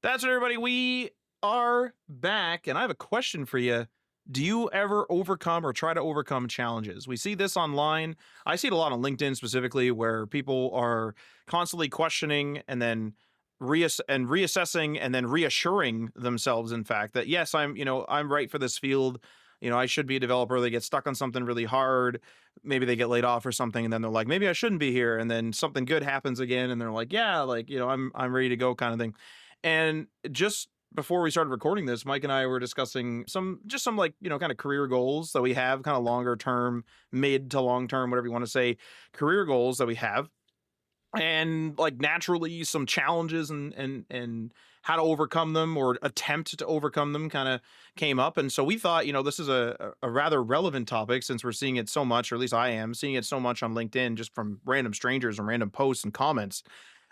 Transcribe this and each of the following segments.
That's it, everybody. We are back, and I have a question for you. Do you ever overcome or try to overcome challenges? We see this online. I see it a lot on LinkedIn specifically, where people are constantly questioning and then reassessing and then reassuring themselves, in fact, that yes, I'm right for this field. I should be a developer. They get stuck on something really hard. Maybe they get laid off or something, and then they're like, maybe I shouldn't be here. And then something good happens again, and they're like, yeah, like, I'm ready to go, kind of thing. And just before we started recording this, Mike and I were discussing some like, kind of career goals that we have, kind of longer term, mid to long term, whatever you want to say, career goals that we have. And like naturally some challenges and how to overcome them or attempt to overcome them kind of came up. And so we thought, this is a rather relevant topic since we're seeing it so much, or at least I am seeing it so much on LinkedIn just from random strangers and random posts and comments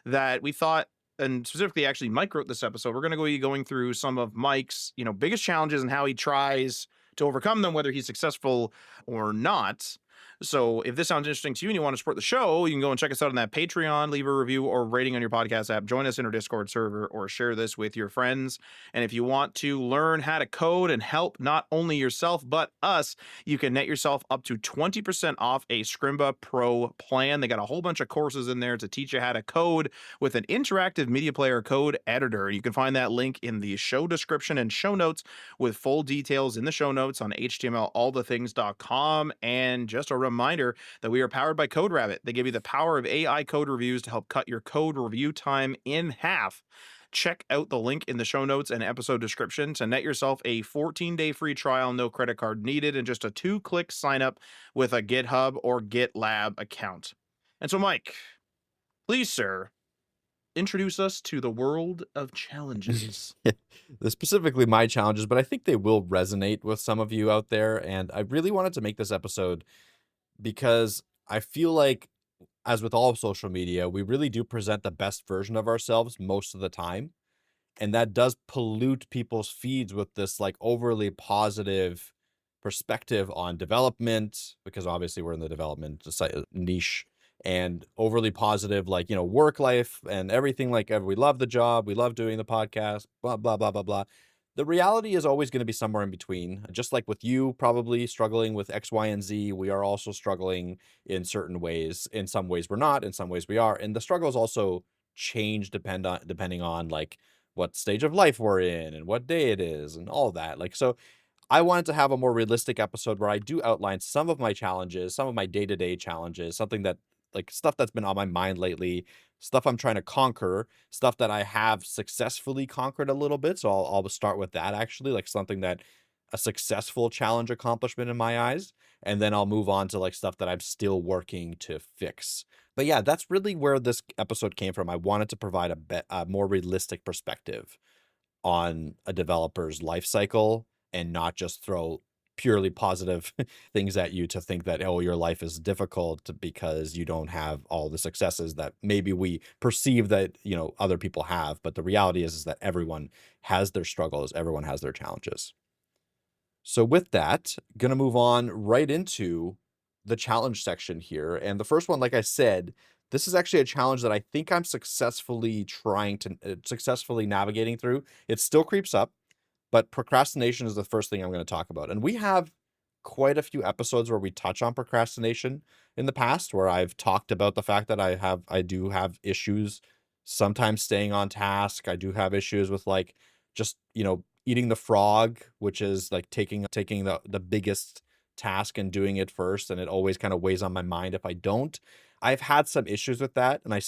that we thought, and specifically actually Mike wrote this episode. We're going to be going through some of Mike's, biggest challenges and how he tries to overcome them, whether he's successful or not. So if this sounds interesting to you and you want to support the show, you can go and check us out on that Patreon, leave a review or rating on your podcast app, join us in our Discord server, or share this with your friends. And if you want to learn how to code and help not only yourself, but us, you can net yourself up to 20% off a Scrimba Pro plan. They got a whole bunch of courses in there to teach you how to code with an interactive media player code editor. You can find that link in the show description and show notes with full details in the show notes on htmlallthethings.com. And just a reminder that we are powered by CodeRabbit. They give you the power of AI code reviews to help cut your code review time in half. Check out the link in the show notes and episode description to net yourself a 14-day free trial, no credit card needed, and just a 2-click sign up with a GitHub or GitLab account. And so, Mike, please, sir, introduce us to the world of challenges. They're specifically my challenges, but I think they will resonate with some of you out there. And I really wanted to make this episode because I feel like, as with all of social media, we really do present the best version of ourselves most of the time. And that does pollute people's feeds with this like overly positive perspective on development, because obviously we're in the development niche, and overly positive, like, work life and everything. Like, we love the job, we love doing the podcast, blah, blah, blah, blah, blah. The reality is always going to be somewhere in between. Just like with you probably struggling with X, Y, and Z, we are also struggling in certain ways. In some ways we're not, in some ways we are. And the struggles also change depending on like what stage of life we're in and what day it is and all that. Like, so I wanted to have a more realistic episode where I do outline some of my challenges, some of my day-to-day challenges, something that, like, stuff that's been on my mind lately, stuff I'm trying to conquer, stuff that I have successfully conquered a little bit. So I'll start with that, actually, like something that a successful challenge accomplishment in my eyes, and then I'll move on to like stuff that I'm still working to fix. But yeah, that's really where this episode came from. I wanted to provide a more realistic perspective on a developer's life cycle and not just throw purely positive things at you to think that, oh, your life is difficult because you don't have all the successes that maybe we perceive that, other people have. But the reality is that everyone has their struggles, everyone has their challenges. So with that, gonna move on right into the challenge section here. And the first one, like I said, this is actually a challenge that I think I'm successfully navigating through. It still creeps up, but procrastination is the first thing I'm going to talk about. And we have quite a few episodes where we touch on procrastination in the past, where I've talked about the fact that I do have issues sometimes staying on task. I do have issues with like just, eating the frog, which is like taking the biggest task and doing it first, and it always kind of weighs on my mind if I don't. I've had some issues with that, and I'm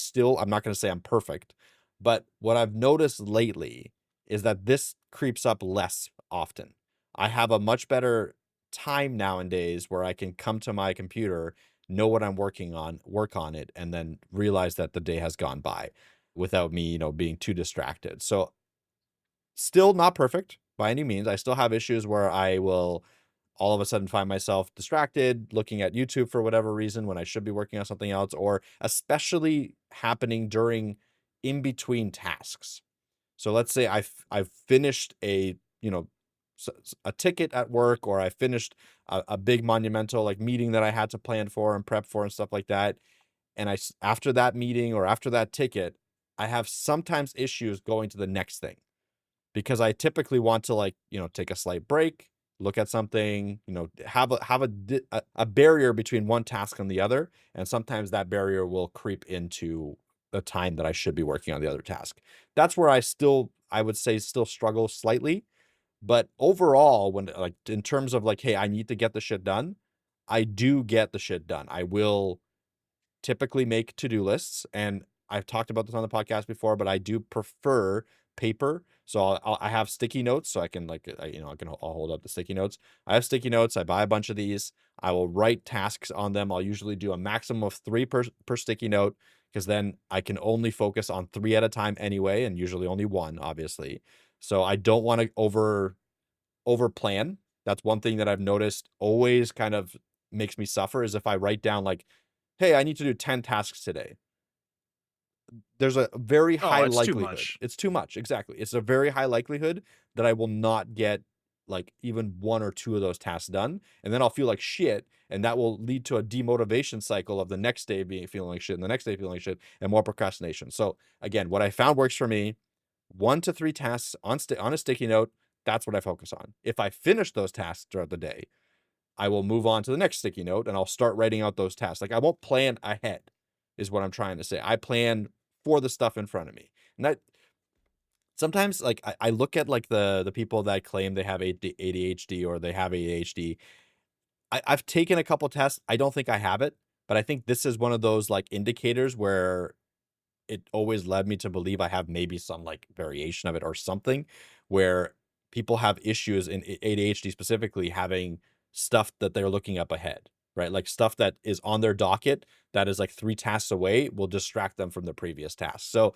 not going to say I'm perfect, but what I've noticed lately is that this creeps up less often. I have a much better time nowadays where I can come to my computer, know what I'm working on, work on it, and then realize that the day has gone by without me, being too distracted. So still not perfect by any means. I still have issues where I will all of a sudden find myself distracted looking at YouTube for whatever reason when I should be working on something else, or especially happening during in between tasks. So let's say I've finished a ticket at work, or I finished a big monumental like meeting that I had to plan for and prep for and stuff like that. And after that meeting or after that ticket, I have sometimes issues going to the next thing. because I typically want to, like, take a slight break, look at something, have a barrier between one task and the other, and sometimes that barrier will creep into the time that I should be working on the other task. That's where I would say still struggle slightly, but overall, when, like, in terms of, like, hey, I need to get the shit done, I do get the shit done. I will typically make to-do lists, and I've talked about this on the podcast before, but I do prefer paper. So I have sticky notes, so I can, like, I'll hold up the sticky notes. I have sticky notes. I buy a bunch of these. I will write tasks on them. I'll usually do a maximum of 3 per sticky note, because then I can only focus on 3 at a time anyway, and usually only 1, obviously. So I don't want to over plan. That's one thing that I've noticed always kind of makes me suffer, is if I write down, like, hey, I need to do 10 tasks today. There's a very Oh, high it's too likelihood. much. It's too much, exactly. It's a very high likelihood that I will not get, like, even 1 or 2 of those tasks done, and then I'll feel like shit, and that will lead to a demotivation cycle of the next day feeling like shit, and the next day feeling like shit, and more procrastination. So, again, what I found works for me, 1 to 3 tasks on a sticky note, that's what I focus on. If I finish those tasks throughout the day, I will move on to the next sticky note, and I'll start writing out those tasks. Like, I won't plan ahead, is what I'm trying to say. I plan for the stuff in front of me. And that sometimes, like, I look at, like, the people that claim they have ADHD or they have ADHD. I've taken a couple tests. I don't think I have it, but I think this is one of those, like, indicators where it always led me to believe I have maybe some, like, variation of it or something, where people have issues in ADHD specifically having stuff that they're looking up ahead, right? Like, stuff that is on their docket that is, like, 3 tasks away will distract them from the previous task. So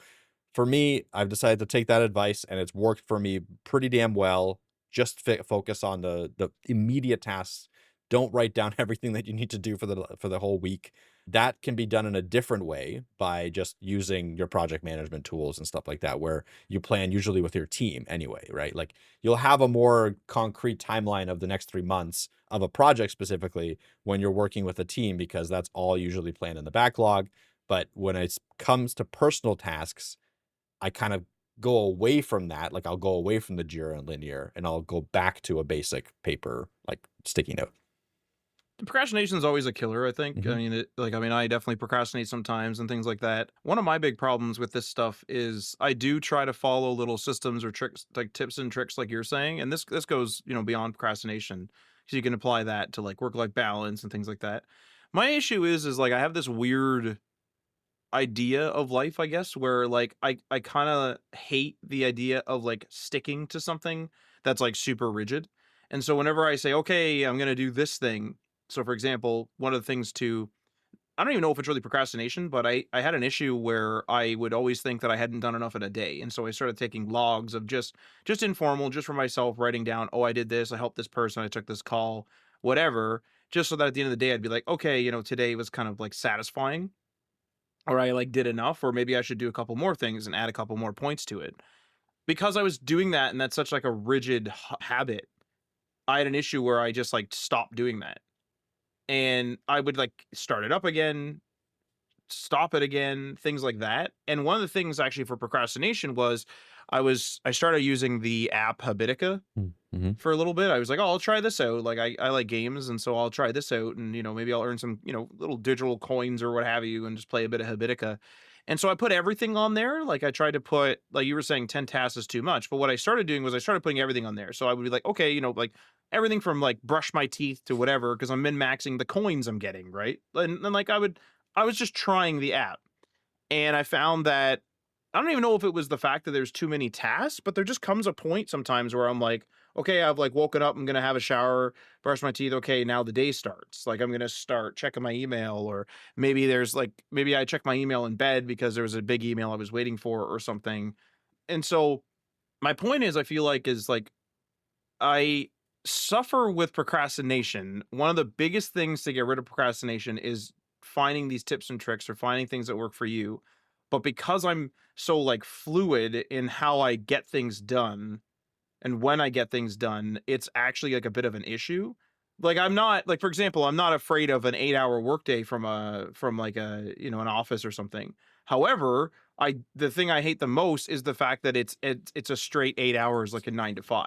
for me, I've decided to take that advice, and it's worked for me pretty damn well. Just focus on the immediate tasks. Don't write down everything that you need to do for the whole week. That can be done in a different way by just using your project management tools and stuff like that, where you plan usually with your team anyway, right? Like, you'll have a more concrete timeline of the next 3 months of a project specifically when you're working with a team, because that's all usually planned in the backlog. But when it comes to personal tasks, I kind of go away from that. Like, I'll go away from the Jira and Linear, and I'll go back to a basic paper, like, sticky note. Procrastination is always a killer, I think. Mhm. I definitely procrastinate sometimes and things like that. One of my big problems with this stuff is I do try to follow little systems or tricks, like tips and tricks, like you're saying. And this goes, beyond procrastination. So you can apply that to like work-life balance and things like that. My issue is like I have this weird idea of life, I guess, where like I kind of hate the idea of like sticking to something that's like super rigid. And so whenever I say, "Okay, I'm going to do this thing." So for example, one of the things to I don't even know if it's really procrastination, but I had an issue where I would always think that I hadn't done enough in a day. And so I started taking logs of just informal, just for myself, writing down, "Oh, I did this, I helped this person, I took this call, whatever." Just so that at the end of the day I'd be like, "Okay, today was kind of like satisfying." Or I like did enough, or maybe I should do a couple more things and add a couple more points to it. Because I was doing that and that's such like a rigid habit, I had an issue where I just like stopped doing that. And I would like start it up again, stop it again, things like that. And one of the things actually for procrastination was I started using the app Habitica Mm, mhm. for a little bit. I was like, "Oh, I'll try this out." Like I like games, and so I'll try this out, and maybe I'll earn some, little digital coins or what have you, and just play a bit of Habitica. And so I put everything on there. Like I tried to put, like you were saying, 10 tasks is too much. But what I started doing was I started putting everything on there. So I would be like, okay, like everything from like brush my teeth to whatever, because I'm min maxing the coins I'm getting, right? And like I was just trying the app. And I found that I don't even know if it was the fact that there's too many tasks, but there just comes a point sometimes where I'm like, okay, I've like woken up, I'm gonna have a shower, brush my teeth. Okay, now the day starts. Like I'm gonna start checking my email, or maybe I check my email in bed because there was a big email I was waiting for or something. And so my point is, I feel like is like I suffer with procrastination. One of the biggest things to get rid of procrastination is finding these tips and tricks or finding things that work for you. But because I'm so like fluid in how I get things done and when I get things done, it's actually like a bit of an issue. Like I'm not like for example, I'm not afraid of an 8-hour workday from like an office or something. However, the thing I hate the most is the fact that it's a straight 8 hours, like a 9 to 5.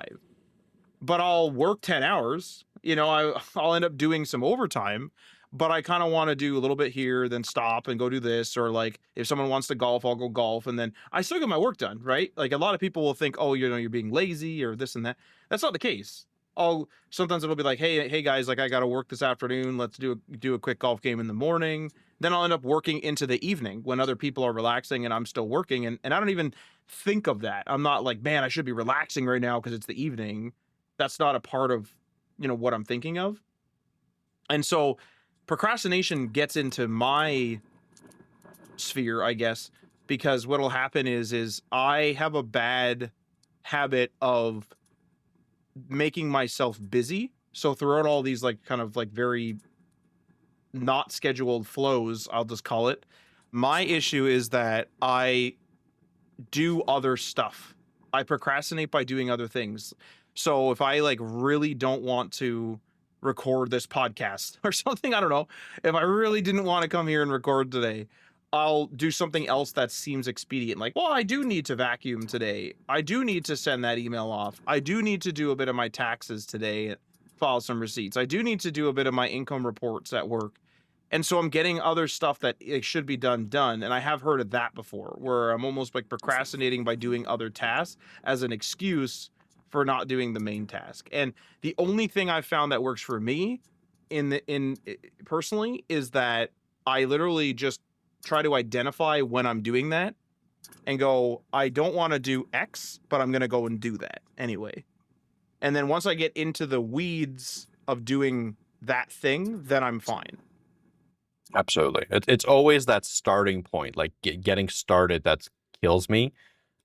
But I'll work 10 hours, I'll end up doing some overtime, but I kind of want to do a little bit here, then stop and go do this. Or like if someone wants to golf, I'll go golf and then I still get my work done, right? Like a lot of people will think, oh, you're being lazy or this and that. That's not the case. I'll sometimes it'll be like, hey guys, like I got to work this afternoon. Let's do a quick golf game in the morning. Then I'll end up working into the evening when other people are relaxing and I'm still working. And I don't even think of that. I'm not like, man, I should be relaxing right now because it's the evening. That's not a part of what I'm thinking of. And so procrastination gets into my sphere, I guess, because what'll happen is I have a bad habit of making myself busy. So throughout all these like kind of like very not scheduled flows, I'll just call it, my issue is that I do other stuff. I procrastinate by doing other things. So if I like really don't want to record this podcast or something, I don't know. If I really didn't want to come here and record today, I'll do something else that seems expedient. Like, well, I do need to vacuum today. I do need to send that email off. I do need to do a bit of my taxes today, file some receipts. I do need to do a bit of my income reports at work. And so I'm getting other stuff that it should be done. And I have heard of that before, where I'm almost like procrastinating by doing other tasks as an excuse for not doing the main task. And the only thing I've found that works for me in personally is that I literally just try to identify when I'm doing that and go, I don't want to do X, but I'm going to go and do that anyway. And then once I get into the weeds of doing that thing, then I'm fine. Absolutely. It's always that starting point, like getting started that kills me.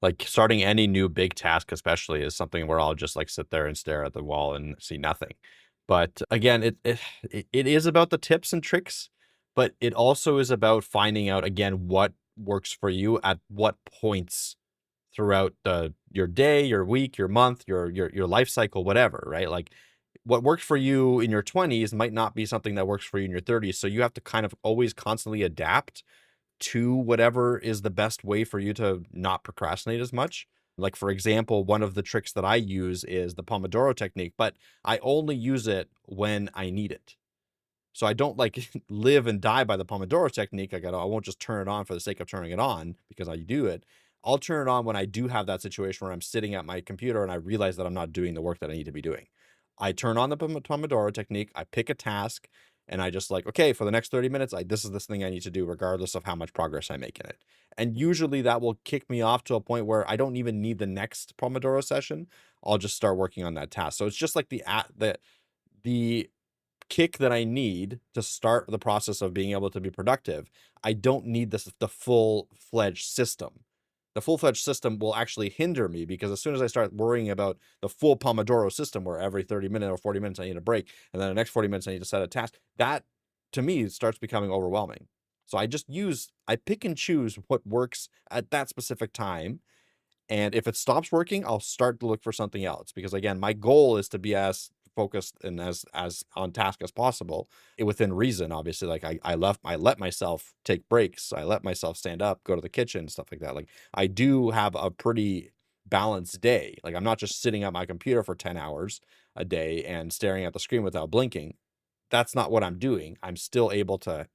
Like starting any new big task, especially, is something where I'll just like sit there and stare at the wall and see nothing. But again, it is about the tips and tricks, but it also is about finding out again what works for you at what points throughout your day, your week, your month, your life cycle, whatever, right? Like what worked for you in your 20s might not be something that works for you in your 30s. So you have to kind of always constantly adapt to whatever is the best way for you to not procrastinate as much. Like, for example, one of the tricks that I use is the Pomodoro technique, but I only use it when I need it. So I don't like live and die by the Pomodoro technique. I won't just turn it on for the sake of turning it on because I do it. I'll turn it on when I do have that situation where I'm sitting at my computer and I realize that I'm not doing the work that I need to be doing. I turn on the Pomodoro technique, I pick a task, and I just like, okay, for the next 30 minutes, this is this thing I need to do, regardless of how much progress I make in it. And usually that will kick me off to a point where I don't even need the next Pomodoro session. I'll just start working on that task. So it's just like the kick that I need to start the process of being able to be productive. I don't need the full-fledged system. The full-fledged system will actually hinder me because as soon as I start worrying about the full Pomodoro system where every 30 minutes or 40 minutes I need a break, and then the next 40 minutes I need to set a task, that to me starts becoming overwhelming. So I pick and choose what works at that specific time. And if it stops working, I'll start to look for something else because again, my goal is to be as focused and as on task as possible within reason. Obviously, like I let myself take breaks. I let myself stand up, go to the kitchen, stuff like that. Like I do have a pretty balanced day. Like I'm not just sitting at my computer for 10 hours a day and staring at the screen without blinking. That's not what I'm doing. I'm still able to,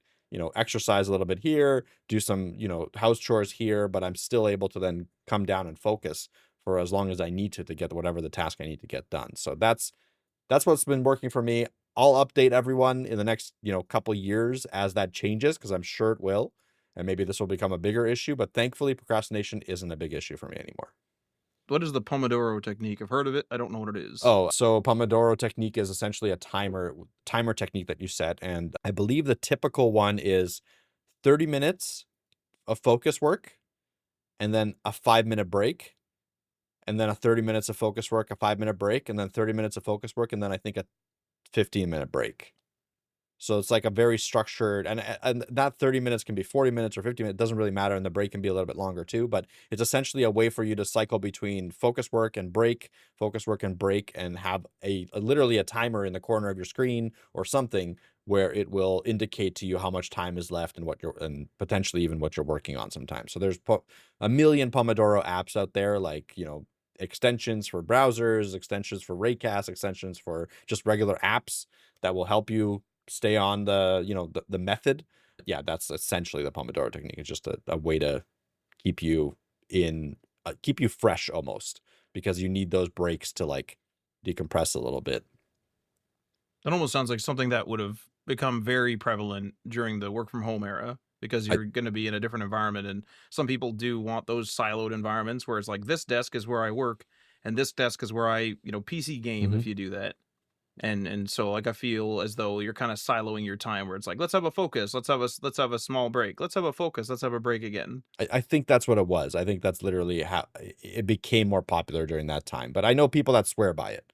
exercise a little bit here, do some, house chores here, but I'm still able to then come down and focus for as long as I need to get whatever the task I need to get done. So that's what's been working for me. I'll update everyone in the next, couple years as that changes because I'm sure it will. And maybe this will become a bigger issue, but thankfully procrastination isn't a big issue for me anymore. What is the Pomodoro technique? I've heard of it. I don't know what it is. Oh, so Pomodoro technique is essentially a timer technique that you set. And I believe the typical one is 30 minutes of focus work and then a 5-minute break. And then a 30 minutes of focus work, a 5-minute break, and then 30 minutes of focus work, and then I think a 15-minute break. So it's like a very structured, and that 30 minutes can be 40 minutes or 50 minutes. It doesn't really matter, and the break can be a little bit longer too. But it's essentially a way for you to cycle between focus work and break, and have literally a timer in the corner of your screen or something where it will indicate to you how much time is left and what you're and potentially even what you're working on sometimes. So there's a million Pomodoro apps out there, like, extensions for browsers, extensions for Raycast, extensions for just regular apps that will help you stay on the method. Yeah, that's essentially the Pomodoro technique. It's just a way to keep you keep you fresh almost, because you need those breaks to like decompress a little bit. That almost sounds like something that would have become very prevalent during the work from home era because I you're going to be in a different environment. And some people do want those siloed environments where it's like this desk is where I work and this desk is where I PC game Mhm. if you do that. And so like I feel as though you're kind of siloing your time where it's like let's have a focus, let's have a small break, let's have a focus, let's have a break again. I think that's what it was. I think that's literally how it became more popular during that time. But I know people that swear by it.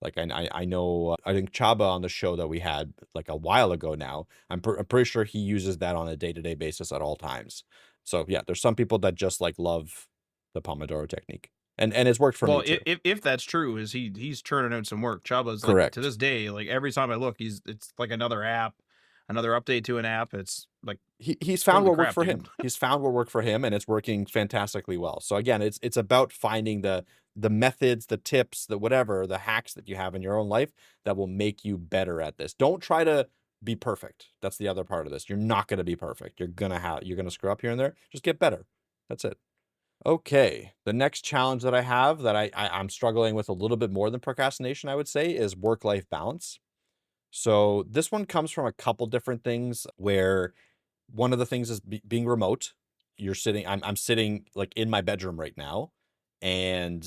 Like I know I think Chaba on the show that we had like a while ago now. I'm pretty sure he uses that on a day-to-day basis at all times. So yeah, there's some people that just like love the Pomodoro technique. And it's worked for me Well, too. if that's true, is he's churning out some work. Chaba's like to Correct. this day, like every time I look, it's like another app, another update to an app. It's like He's found holy what worked crap, for dude. him. He's found what worked for him, and it's working fantastically well. So again, it's about finding the methods, the tips, the whatever, the hacks that you have in your own life that will make you better at this. Don't try to be perfect. That's the other part of this. You're not going to be perfect. You're going to screw up here and there. Just get better. That's it. Okay. The next challenge that I have that I'm struggling with a little bit more than procrastination, I would say, is work-life balance. So this one comes from a couple different things where one of the things is being remote. I'm sitting like in my bedroom right now, and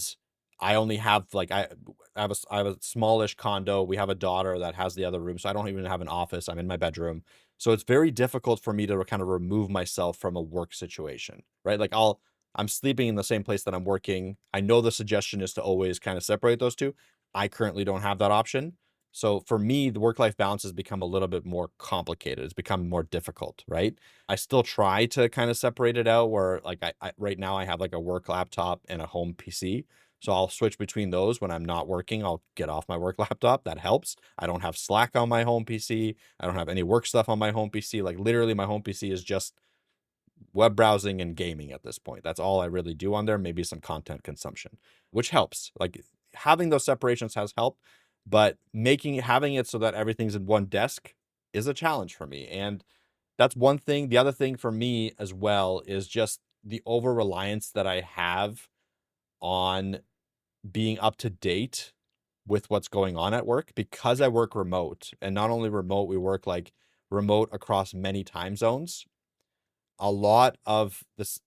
I only have like I have a smallish condo. We have a daughter that has the other room, so I don't even have an office. I'm in my bedroom. So it's very difficult for me to kind of remove myself from a work situation, right? I'm sleeping in the same place that I'm working. I know the suggestion is to always kind of separate those two. I currently don't have that option. So for me, the work-life balance has become a little bit more complicated. It's become more difficult, right? I still try to kind of separate it out where like I right now I have like a work laptop and a home PC. So I'll switch between those when I'm not working. I'll get off my work laptop. That helps. I don't have Slack on my home PC. I don't have any work stuff on my home PC. Like literally my home PC is just web browsing and gaming at this point. That's all I really do on there, maybe some content consumption, which helps. Like having those separations has helped, but having it so that everything's in one desk is a challenge for me. And that's one thing. The other thing for me as well is just the over reliance that I have on being up to date with what's going on at work because I work remote, and not only remote, we work like remote across many time zones. A lot of this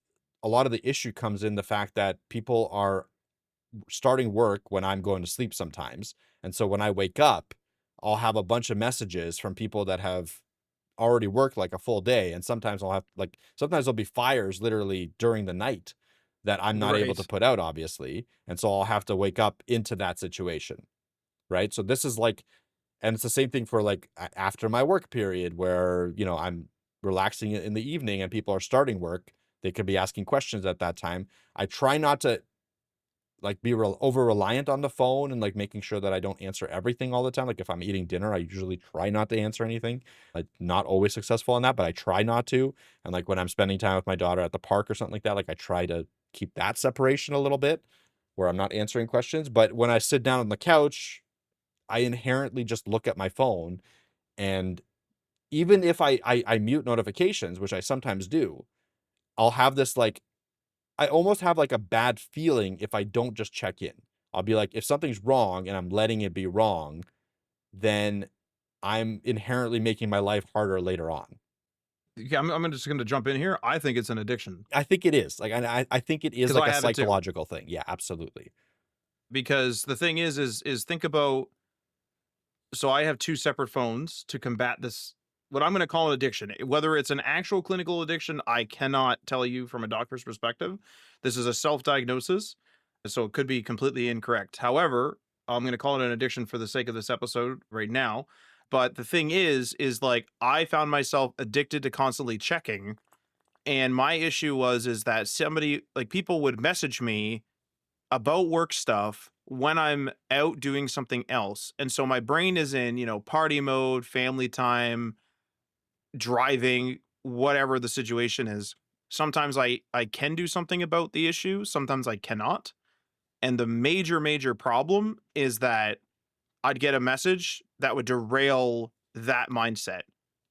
a lot of the issue comes in the fact that people are starting work when I'm going to sleep sometimes. And so when I wake up, I'll have a bunch of messages from people that have already worked like a full day. And sometimes there'll be fires literally during the night that I'm not able to Right. put out, obviously. And so I'll have to wake up into that situation. Right. So this is like, and it's the same thing for like after my work period where, I'm relaxing in the evening and people are starting work. They could be asking questions at that time. I try not to like be over reliant on the phone and like making sure that I don't answer everything all the time. Like if I'm eating dinner, I usually try not to answer anything. Like not always successful in that, but I try not to. And like when I'm spending time with my daughter at the park or something like that, like I try to keep that separation a little bit where I'm not answering questions. But when I sit down on the couch, I inherently just look at my phone. And even if I mute notifications, which I sometimes do, I'll have this like I almost have like a bad feeling if I don't just check in. I'll be like, if something's wrong and I'm letting it be wrong, then I'm inherently making my life harder later on. Yeah, I'm just going to jump in here. I think it's an addiction I think it is. Like, I think it is because like I a have it too. psychological thing. Yeah, absolutely. Because the thing is think about so I have two separate phones to combat this what I'm going to call an addiction. Whether it's an actual clinical addiction, I cannot tell you from a doctor's perspective. This is a self-diagnosis, so it could be completely incorrect. However, I'm going to call it an addiction for the sake of this episode right now. But the thing is like I found myself addicted to constantly checking, and my issue was is that somebody like people would message me about work stuff when I'm out doing something else. And so my brain is in, party mode, family time, driving, whatever the situation is. Sometimes I can do something about the issue, sometimes I cannot. And the major problem is that I'd get a message that would derail that mindset.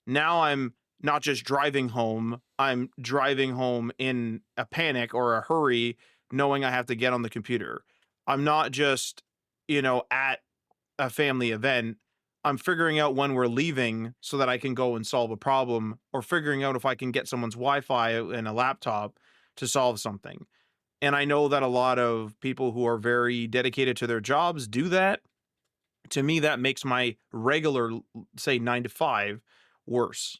Now I'm not just driving home, I'm driving home in a panic or a hurry, knowing I have to get on the computer. I'm not just, at a family event. I'm figuring out when we're leaving so that I can go and solve a problem, or figuring out if I can get someone's Wi Fi and a laptop to solve something. And I know that a lot of people who are very dedicated to their jobs do that. To me, that makes my regular, say, 9 to 5 worse,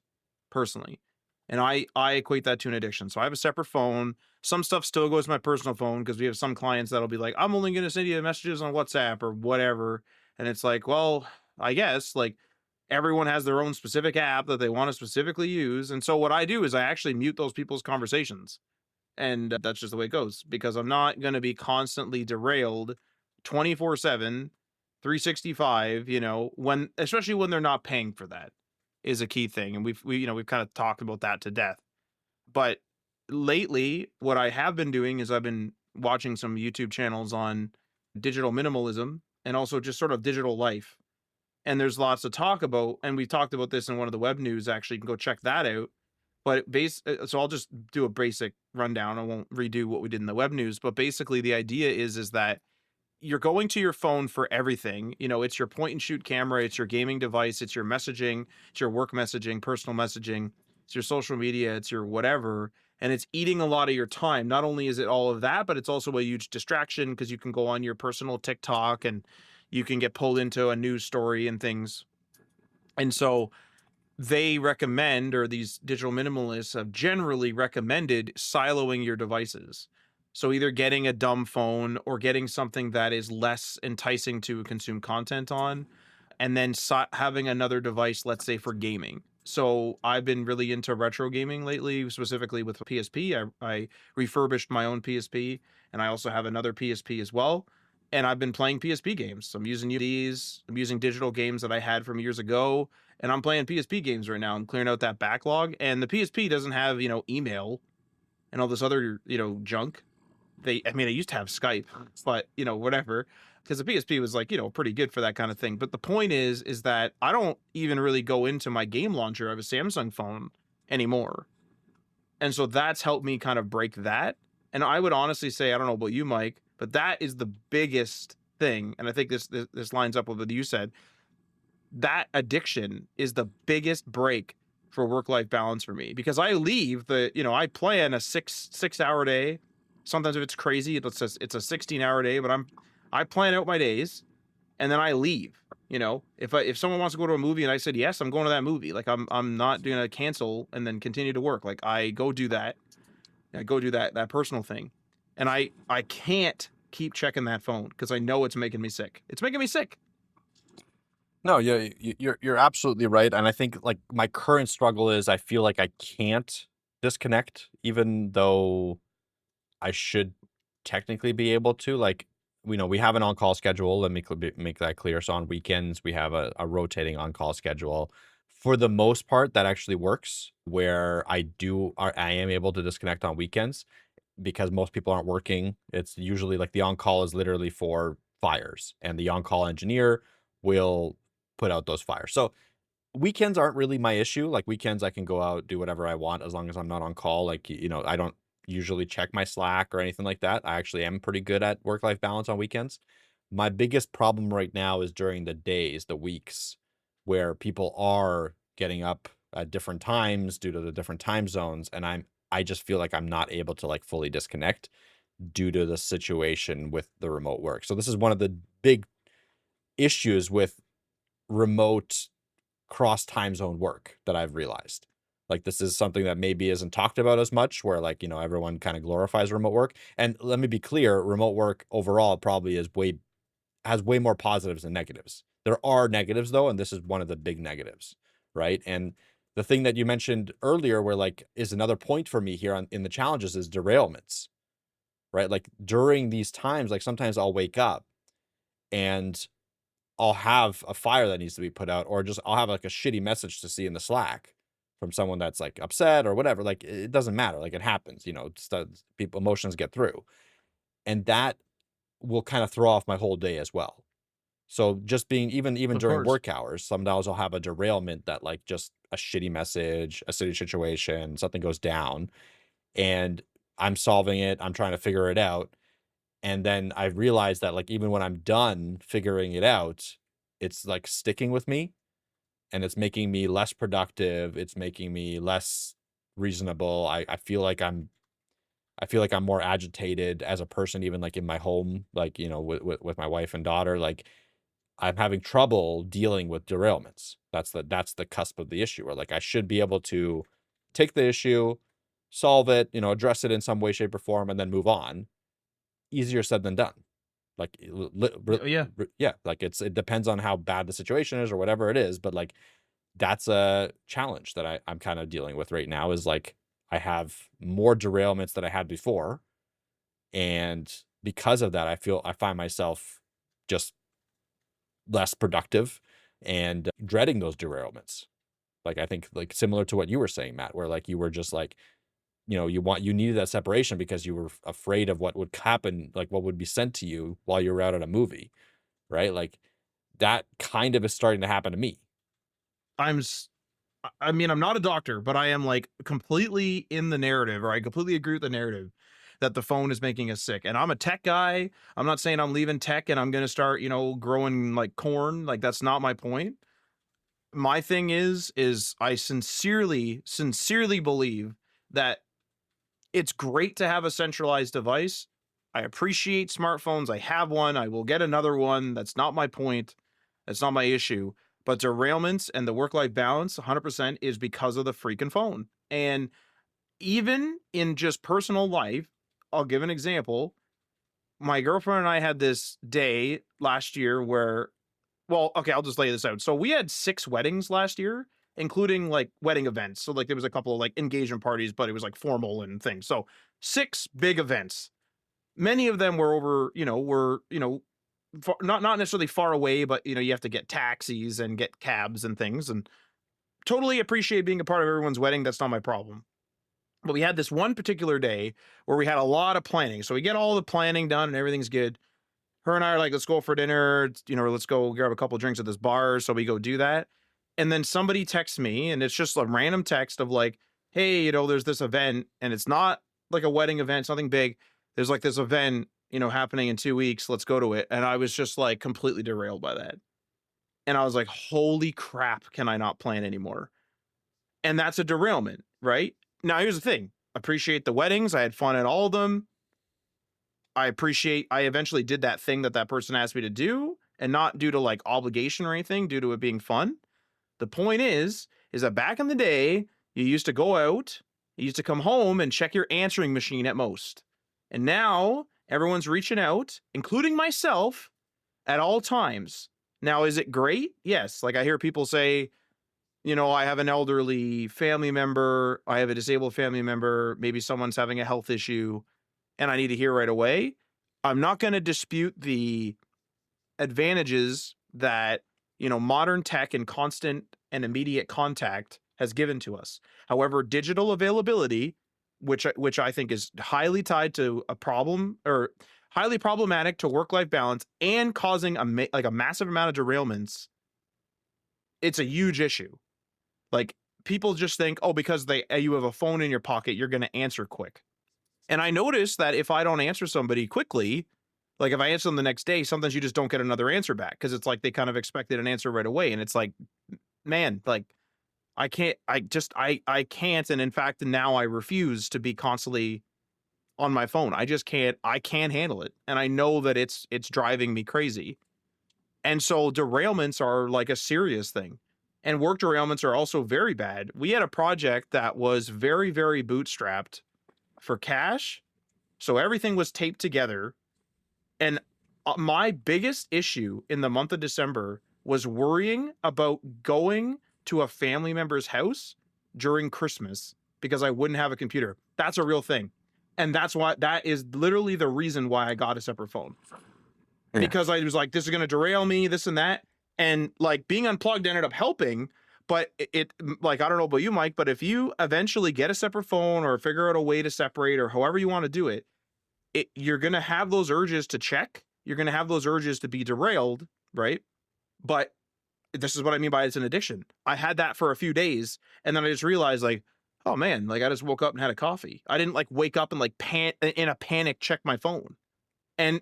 personally. And I equate that to an addiction. So I have a separate phone. Some stuff still goes to my personal phone because we have some clients that'll be like, I'm only going to send you messages on WhatsApp or whatever. And it's like, well, I guess like everyone has their own specific app that they want to specifically use. And so what I do is I actually mute those people's conversations, and that's just the way it goes because I'm not going to be constantly derailed 24/7, 365, when especially when they're not paying for that is a key thing, and we've kind of talked about that to death. But lately what I have been doing is I've been watching some YouTube channels on digital minimalism and also just sort of digital life. And there's lots to talk about, and we talked about this in one of the web news. Actually, you can go check that out. But so I'll just do a basic rundown. I won't redo what we did in the web news, but basically the idea is that you're going to your phone for everything. It's your point and shoot camera, it's your gaming device, it's your messaging, it's your work messaging, personal messaging, it's your social media, it's your whatever. And it's eating a lot of your time. Not only is it all of that, but it's also a huge distraction because you can go on your personal TikTok and you can get pulled into a news story and things. And so they recommend, or these digital minimalists have generally recommended, siloing your devices. So either getting a dumb phone or getting something that is less enticing to consume content on, and then having another device, let's say for gaming. So I've been really into retro gaming lately, specifically with PSP. I refurbished my own PSP, and I also have another PSP as well. And I've been playing PSP games. So I'm using UDs. I'm using digital games that I had from years ago, and I'm playing PSP games right now. I'm clearing out that backlog. And the PSP doesn't have email and all this other junk. They used to have Skype, but whatever, because the PSP was like pretty good for that kind of thing. But the point is that I don't even really go into my game launcher. I have a Samsung phone anymore, and so that's helped me kind of break that. And I would honestly say, I don't know about you, Mike, but that is the biggest thing. And I think this lines up with what you said. That addiction is the biggest break for work-life balance for me, because I leave I plan a 6 hour day. Sometimes if it's crazy, it's a 16-hour day, but I plan out my days and then I leave. If someone wants to go to a movie and I said yes, I'm going to that movie. Like I'm not going to cancel and then continue to work. Like I go do that. I go do that personal thing. And I can't keep checking that phone because I know it's making me sick. It's making me sick. No, yeah, you're absolutely right, and I think like my current struggle is I feel like I can't disconnect, even though I should technically be able to. Like, we have an on-call schedule. Let me make that clear. So on weekends, we have a rotating on-call schedule. For the most part, that actually works. Where I am able to disconnect on weekends because most people aren't working. It's usually like the on-call is literally for fires, and the on-call engineer will put out those fires. So weekends aren't really my issue. Like weekends, I can go out, do whatever I want as long as I'm not on call. Like, I don't usually check my Slack or anything like that. I actually am pretty good at work-life balance on weekends. My biggest problem right now is during the days, the weeks, where people are getting up at different times due to the different time zones, and I just feel like I'm not able to like fully disconnect due to the situation with the remote work. So this is one of the big issues with remote cross time zone work that I've realized. Like this is something that maybe isn't talked about as much, where like, everyone kind of glorifies remote work. And let me be clear, remote work overall probably has way more positives than negatives. There are negatives though, and this is one of the big negatives, right? And the thing that you mentioned earlier where like is another point for me here in the challenges is derailments, right? Like during these times, like sometimes I'll wake up and I'll have a fire that needs to be put out, or just I'll have like a shitty message to see in the Slack from someone that's like upset or whatever. Like it doesn't matter. Like it happens, people emotions get through. And that will kind of throw off my whole day as well. So just being even Of during course. work hours, sometimes I'll have a derailment that like just a shitty message, a city situation, something goes down and I'm solving it, I'm trying to figure it out. And then I realize that like even when I'm done figuring it out, it's like sticking with me and it's making me less productive. It's making me less reasonable. I feel like I'm more agitated as a person, even like in my home, like, with my wife and daughter. Like I'm having trouble dealing with derailments. That's the cusp of the issue where like I should be able to take the issue, solve it, address it in some way, shape, or form, and then move on. Easier said than done. Like, Yeah. yeah, like it depends on how bad the situation is or whatever it is, but like that's a challenge that I'm kind of dealing with right now is like I have more derailments than I had before. And because of that, I find myself just less productive and dreading those derailments. Like I think like similar to what you were saying, Matt, where like you were just like, you needed that separation because you were afraid of what would happen, like what would be sent to you while you were out at a movie, right? Like that kind of is starting to happen to me. I'm s- I mean, I'm not a doctor, but I am like completely in the narrative, or I completely agree with the narrative that the phone is making us sick. And I'm a tech guy. I'm not saying I'm leaving tech and I'm going to start, growing like corn. Like that's not my point. My thing is I sincerely believe that it's great to have a centralized device. I appreciate smartphones. I have one. I will get another one. That's not my point. That's not my issue. But derailments and the work life balance 100% is because of the freaking phone. And even in just personal life, I'll give an example. My girlfriend and I had this day last year where, well, okay, I'll just lay this out. So we had 6 weddings last year, including like wedding events. So like there was a couple of like engagement parties, but it was like formal and things. So 6 big events. Many of them were over, not necessarily far away, but you have to get taxis and get cabs and things. And totally appreciate being a part of everyone's wedding. That's not my problem. But we had this one particular day where we had a lot of planning. So we get all the planning done and everything's good. Her and I are like, let's go for dinner, let's go grab a couple drinks at this bar. So we go do that. And then somebody texts me, and it's just a random text of like, hey, there's this event, and it's not like a wedding event, something big. There's like this event, happening in 2 weeks. Let's go to it. And I was just like completely derailed by that. And I was like, holy crap, can I not plan anymore? And that's a derailment, right? Now, here's the thing. Appreciate the weddings. I had fun at all of them. I eventually did that thing that that person asked me to do, and not due to like obligation or anything, due to it being fun. The point is that back in the day, you used to go out, you used to come home and check your answering machine at most. And now everyone's reaching out, including myself, at all times. Now, is it great? Yes. Like I hear people say, I have an elderly family member, I have a disabled family member, maybe someone's having a health issue and I need to hear right away. I'm not going to dispute the advantages that, modern tech and constant and immediate contact has given to us. However, digital availability, which I think is highly tied to a problem, or highly problematic to work-life balance and causing like a massive amount of derailments, it's a huge issue. Like people just think, oh, because you have a phone in your pocket, you're going to answer quick. And I noticed that if I don't answer somebody quickly, like if I answer them the next day, sometimes you just don't get another answer back because it's like they kind of expected an answer right away. And it's like, man, like I can't. And in fact, now I refuse to be constantly on my phone. I can't handle it. And I know that it's driving me crazy. And so derailments are like a serious thing. And work derailments are also very bad. We had a project that was very, very bootstrapped for cash. So everything was taped together. And my biggest issue in the month of December was worrying about going to a family member's house during Christmas because I wouldn't have a computer. That's a real thing. And that is literally the reason why I got a separate phone. Yeah. because I was like, this is going to derail me, this and that. And like being unplugged ended up helping. But like, I don't know about you, Mike, but if you eventually get a separate phone or figure out a way to separate or however you want to do it, you're going to have those urges to check. You're going to have those urges to be derailed, right? But this is what I mean by it's an addiction. I had that for a few days, and then I just realized, like, oh man, like I just woke up and had a coffee. I didn't like wake up and like in a panic check my phone. And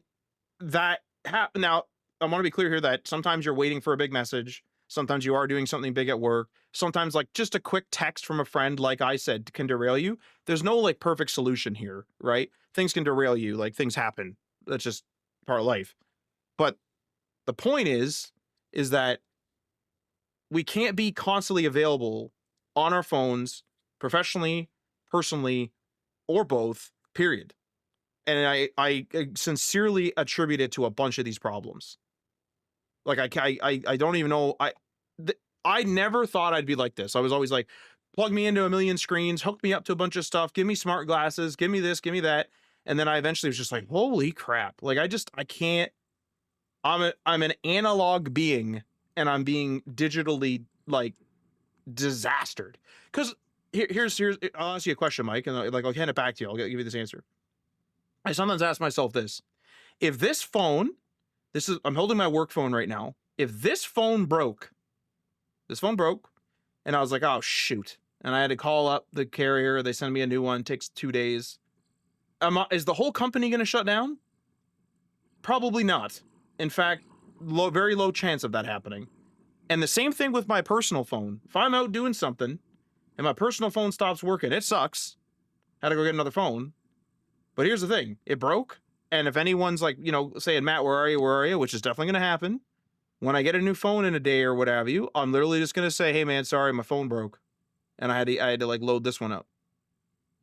that happened. Now, I want to be clear here that sometimes you're waiting for a big message. Sometimes you are doing something big at work. Sometimes, like, just a quick text from a friend, like I said, can derail you. There's no like perfect solution here, right? Things can derail you, like things happen. That's just part of life. But the point is that we can't be constantly available on our phones, professionally, personally, or both, period. And I sincerely attribute it to a bunch of these problems. Like I don't even know. I never thought I'd be like this. I was always like, plug me into a million screens, hook me up to a bunch of stuff, give me smart glasses, give me this, give me that. And then I eventually was just like, holy crap. Like I can't. I'm an analog being, and I'm being digitally like disastered. Because here's I'll ask you a question, Mike, and like I'll hand it back to you. I'll give you this answer. I sometimes ask myself this: if this phone, I'm holding my work phone right now. If this phone broke, and I was like, oh shoot, and I had to call up the carrier. They send me a new one. Takes 2 days. Is the whole company going to shut down? Probably not. In fact, very low chance of that happening. And the same thing with my personal phone. If I'm out doing something and my personal phone stops working, it sucks. Had to go get another phone. But here's the thing, it broke. And if anyone's like, saying, Matt, where are you? Where are you? Which is definitely going to happen. When I get a new phone in a day or what have you, I'm literally just going to say, hey, man, sorry, my phone broke. And I had to like load this one up.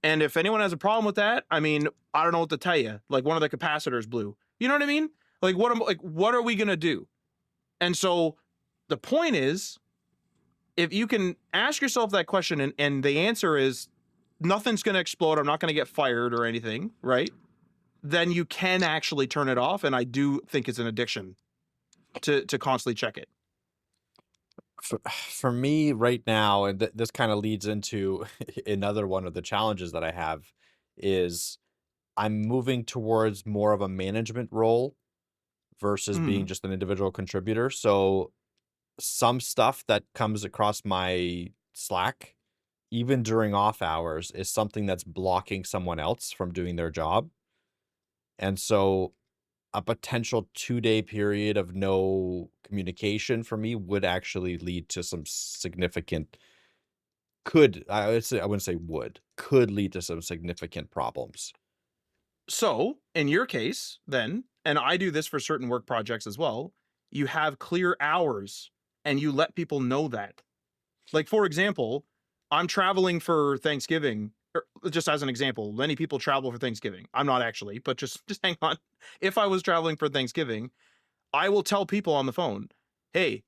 And if anyone has a problem with that, I mean, I don't know what to tell you. Like one of the capacitors blew. You know what I mean? Like what are we going to do? And so the point is, if you can ask yourself that question and the answer is nothing's going to explode, I'm not going to get fired or anything, right? Then you can actually turn it off. And I do think it's an addiction to constantly check it. For me right now, and this kind of leads into another one of the challenges that I have, is I'm moving towards more of a management role versus being Mm. just an individual contributor. So some stuff that comes across my Slack, even during off hours, is something that's blocking someone else from doing their job. And so a potential 2-day period of no communication for me would actually lead to some significant I wouldn't say could lead to some significant problems. So in your case, then, and I do this for certain work projects as well, you have clear hours and you let people know that. Like, for example, I'm traveling for Thanksgiving. Just as an example, many people travel for Thanksgiving. I'm not actually, but just hang on. If I was traveling for Thanksgiving, I will tell people on the phone, "Hey,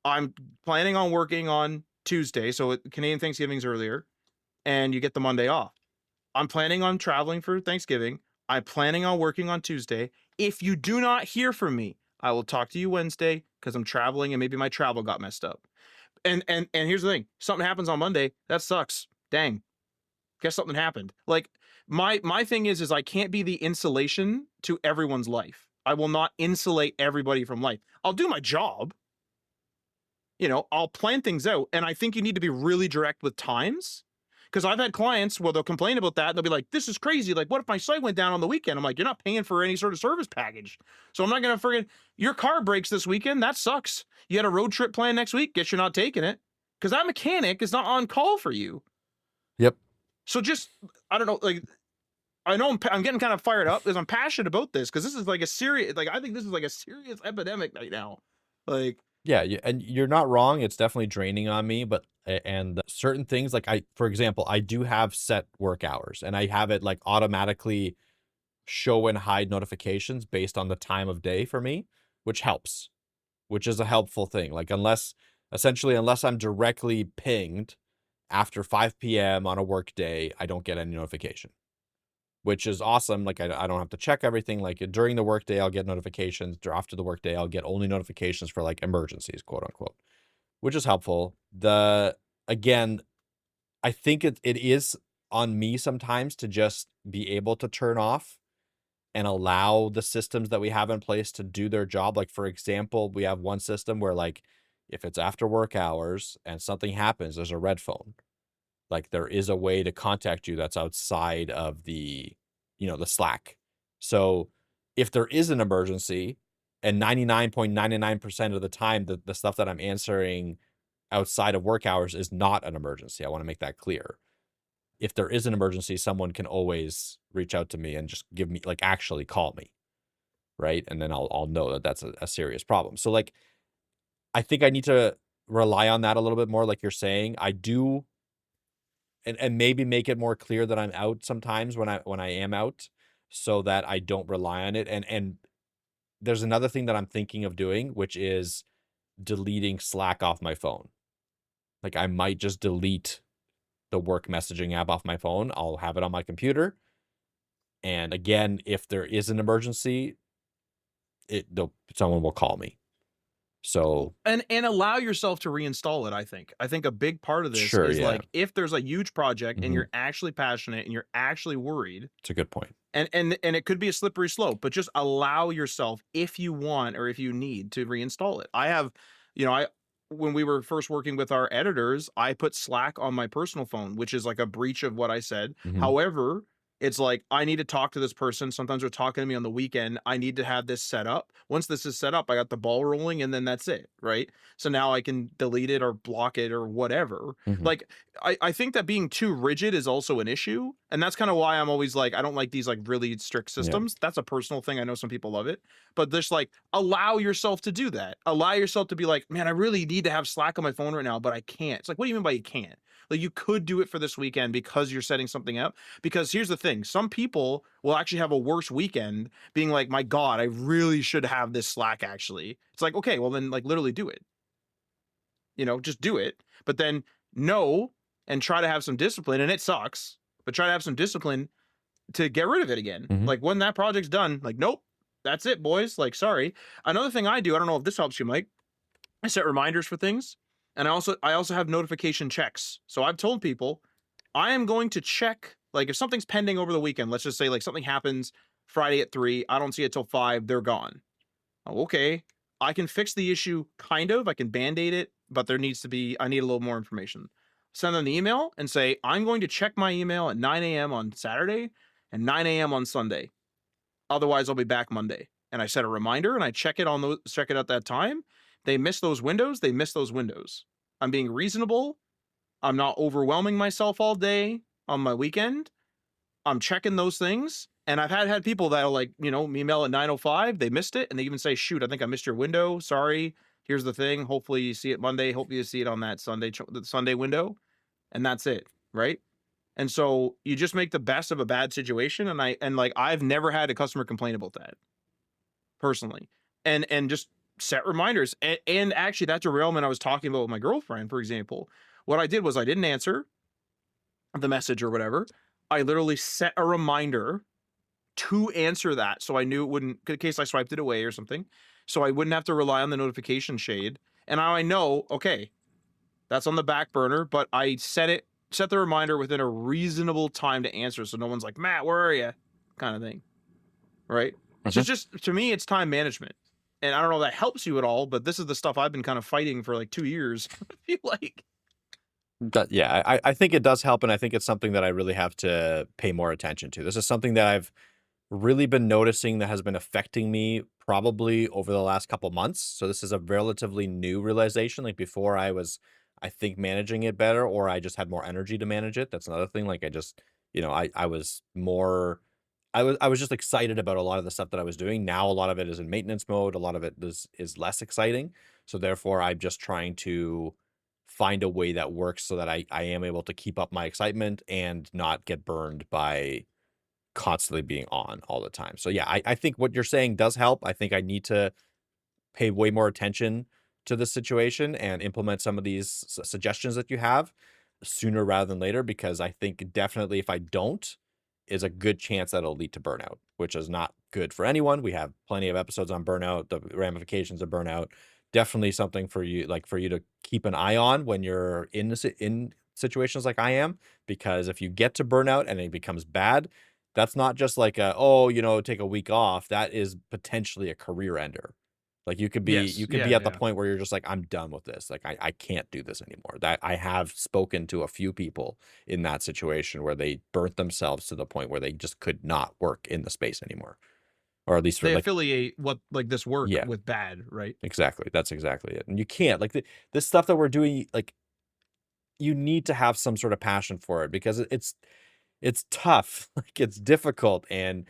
I'm planning on working on Tuesday, so Canadian Thanksgiving's earlier, and you get the Monday off. I'm planning on traveling for Thanksgiving. I'm planning on working on Tuesday. If you do not hear from me, I will talk to you Wednesday because I'm traveling and maybe my travel got messed up." And here's the thing: something happens on Monday, that sucks. Dang, guess something happened. Like my thing is I can't be the insulation to everyone's life. I will not insulate everybody from life. I'll do my job. I'll plan things out, and I think you need to be really direct with times. Because I've had clients where they'll complain about that. They'll be like, this is crazy. Like, what if my site went down on the weekend? I'm like, you're not paying for any sort of service package. So I'm not going to forget your car breaks this weekend. That sucks. You had a road trip planned next week. Guess you're not taking it because that mechanic is not on call for you. Yep. So just, I don't know, like, I know I'm getting kind of fired up because I'm passionate about this because this is like a serious, like, I think this is like a serious epidemic right now. Like, Yeah, and you're not wrong. It's definitely draining on me, but and certain things like for example, I do have set work hours and I have it like automatically show and hide notifications based on the time of day for me, which helps, which is a helpful thing. Like unless I'm directly pinged after 5 p.m. on a work day, I don't get any notification. which is awesome. Like I don't have to check everything. Like during the workday, I'll get notifications. After the workday, I'll get only notifications for like emergencies, quote unquote, which is helpful. Again, I think it is on me sometimes to just be able to turn off and allow the systems that we have in place to do their job. Like, for example, we have one system where, like, if it's after work hours and something happens, there's a red phone. Like, there is a way to contact you that's outside of the Slack. So if there is an emergency, and 99.99% of the time, the stuff that I'm answering outside of work hours is not an emergency. I want to make that clear. If there is an emergency, someone can always reach out to me and just give me, like, actually call me, right? And then I'll know that that's a serious problem. So, like, I think I need to rely on that a little bit more, like you're saying. I do, and maybe make it more clear that I'm out sometimes when I am out, so that I don't rely on it. And there's another thing that I'm thinking of doing, which is deleting Slack off my phone. Like, I might just delete the work messaging app off my phone. I'll have it on my computer. And again, if there is an emergency, someone will call me. So And allow yourself to reinstall it. I think a big part of this sure, is yeah. like if there's a huge project and Mhm. you're actually passionate and you're actually worried, It's a good point. and it could be a slippery slope, but just allow yourself, if you want or if you need, to reinstall it. I have, I when we were first working with our editors, I put Slack on my personal phone, which is like a breach of what I said. Mhm. However, it's like I need to talk to this person. Sometimes they're talking to me on the weekend. I need to have this set up. Once this is set up, I got the ball rolling, and then that's it, right? So now I can delete it or block it or whatever. Mhm. Like I think that being too rigid is also an issue. And that's kind of why I'm always like, I don't like these like really strict Yeah. systems. That's a personal thing. I know some people love it, but just like allow yourself to do that. Allow yourself to be like, man, I really need to have Slack on my phone right now, but I can't. It's like, what do you mean by you can't? Like you could do it for this weekend because you're setting something up. Because here's the thing, some people will actually have a worse weekend being like, my God, I really should have this Slack actually. It's like, okay, well then like literally do it. Just do it. But then know and try to have some discipline. And it sucks, but try to have some discipline to get rid of it again. Mhm. Like when that project's done, like, nope, that's it, boys. Like, sorry. Another thing I do, I don't know if this helps you, Mike. I set reminders for things. And I also have notification checks. So I've told people I am going to check, like if something's pending over the weekend, let's just say like something happens Friday at 3, I don't see it till 5, they're gone. Oh, okay. I can fix the issue kind of. I can band-aid it, but I need a little more information. Send them the email and say, I'm going to check my email at 9 a.m. on Saturday and 9 a.m. on Sunday. Otherwise, I'll be back Monday. And I set a reminder and I check it at that time. They miss those windows, they miss those windows. I'm being reasonable. I'm not overwhelming myself all day on my weekend. I'm checking those things. And I've had people that'll like, email at 9:05, they missed it, and they even say, "Shoot, I think I missed your window. Sorry. Here's the thing. Hopefully you see it Monday. Hopefully you see it on that the Sunday window." And that's it, right? And so you just make the best of a bad situation. And like I've never had a customer complain about that personally. And just set reminders. And actually that derailment I was talking about with my girlfriend, for example, what I did was I didn't answer the message or whatever. I literally set a reminder to answer that, so I knew it wouldn't, in case I swiped it away or something, so I wouldn't have to rely on the notification shade. And now I know, okay, that's on the back burner, but I set the reminder within a reasonable time to answer, so no one's like, Matt, where are you? Kind of thing, right? It's Mhm. just to me, it's time management. And I don't know if that helps you at all, but this is the stuff I've been kind of fighting for like 2 years. I feel like. Yeah, I think it does help, and I think it's something that I really have to pay more attention to. This is something that I've really been noticing that has been affecting me probably over the last couple months. So this is a relatively new realization. Like before I was, I think, managing it better, or I just had more energy to manage it. That's another thing. Like I just, I was more I was just excited about a lot of the stuff that I was doing. Now a lot of it is in maintenance mode. A lot of it is less exciting. So therefore I'm just trying to find a way that works so that I am able to keep up my excitement and not get burned by constantly being on all the time. So yeah, I think what you're saying does help. I think I need to pay way more attention to the situation and implement some of these suggestions that you have sooner rather than later, because I think definitely if I don't, is a good chance that it'll lead to burnout, which is not good for anyone. We have plenty of episodes on burnout, the ramifications of burnout. Definitely something for you, like for you to keep an eye on when you're in in situations like I am, because if you get to burnout and it becomes bad, that's not just like a, oh, take a week off. That is potentially a career ender. Like Yes. you could be Yeah. at the Yeah. point where you're just like, I'm done with this. Like I can't do this anymore. That I have spoken to a few people in that situation where they burnt themselves to the point where they just could not work in the space anymore. Or at least for They like, affiliate what like this work yeah, with bad, right? exactly. That's exactly it. And you can't like this stuff that we're doing, like you need to have some sort of passion for it because it's tough. Like it's difficult and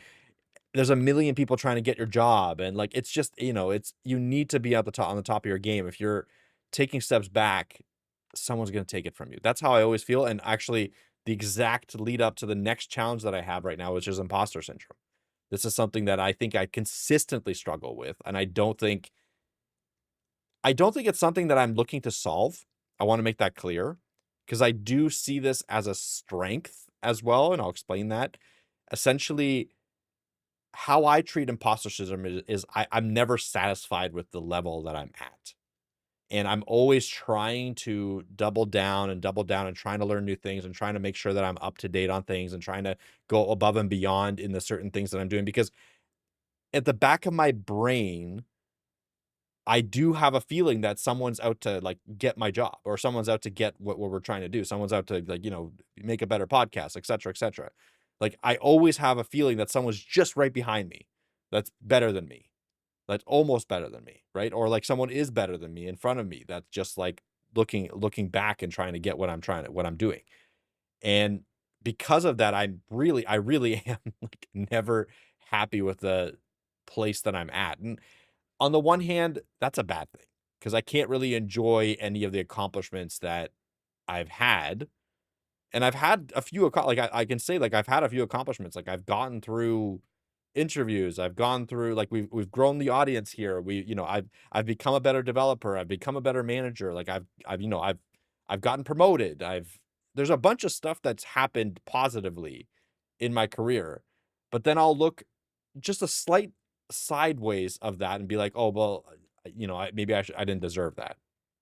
there's a million people trying to get your job and like it's just, it's you need to be at the top on the top of your game. If you're taking steps back, someone's going to take it from you. That's how I always feel. And actually the exact lead up to the next challenge that I have right now, which is imposter syndrome. This is something that I think I consistently struggle with and I don't think it's something that I'm looking to solve. I want to make that clear because I do see this as a strength as well and I'll explain that. Essentially, how I treat imposter syndrome is I'm never satisfied with the level that I'm at. And I'm always trying to double down and trying to learn new things and trying to make sure that I'm up to date on things and trying to go above and beyond in the certain things that I'm doing. Because at the back of my brain, I do have a feeling that someone's out to like get my job or someone's out to get what we're trying to do. Someone's out to like, make a better podcast, et cetera, et cetera. Like I always have a feeling that someone's just right behind me that's better than me. That's almost better than me, right? Or like someone is better than me in front of me that's just like looking back and trying to get what I'm doing. And because of that, I really am like never happy with the place that I'm at. And on the one hand, that's a bad thing because I can't really enjoy any of the accomplishments that I've had. And I've had a few like I can say like I've had a few accomplishments. Like I've gotten through interviews. I've gone through like we've grown the audience here. I've become a better developer. I've become a better manager. Like I've gotten promoted. There's a bunch of stuff that's happened positively in my career. But then I'll look just a slight sideways of that and be like, "Oh, well, maybe I didn't deserve that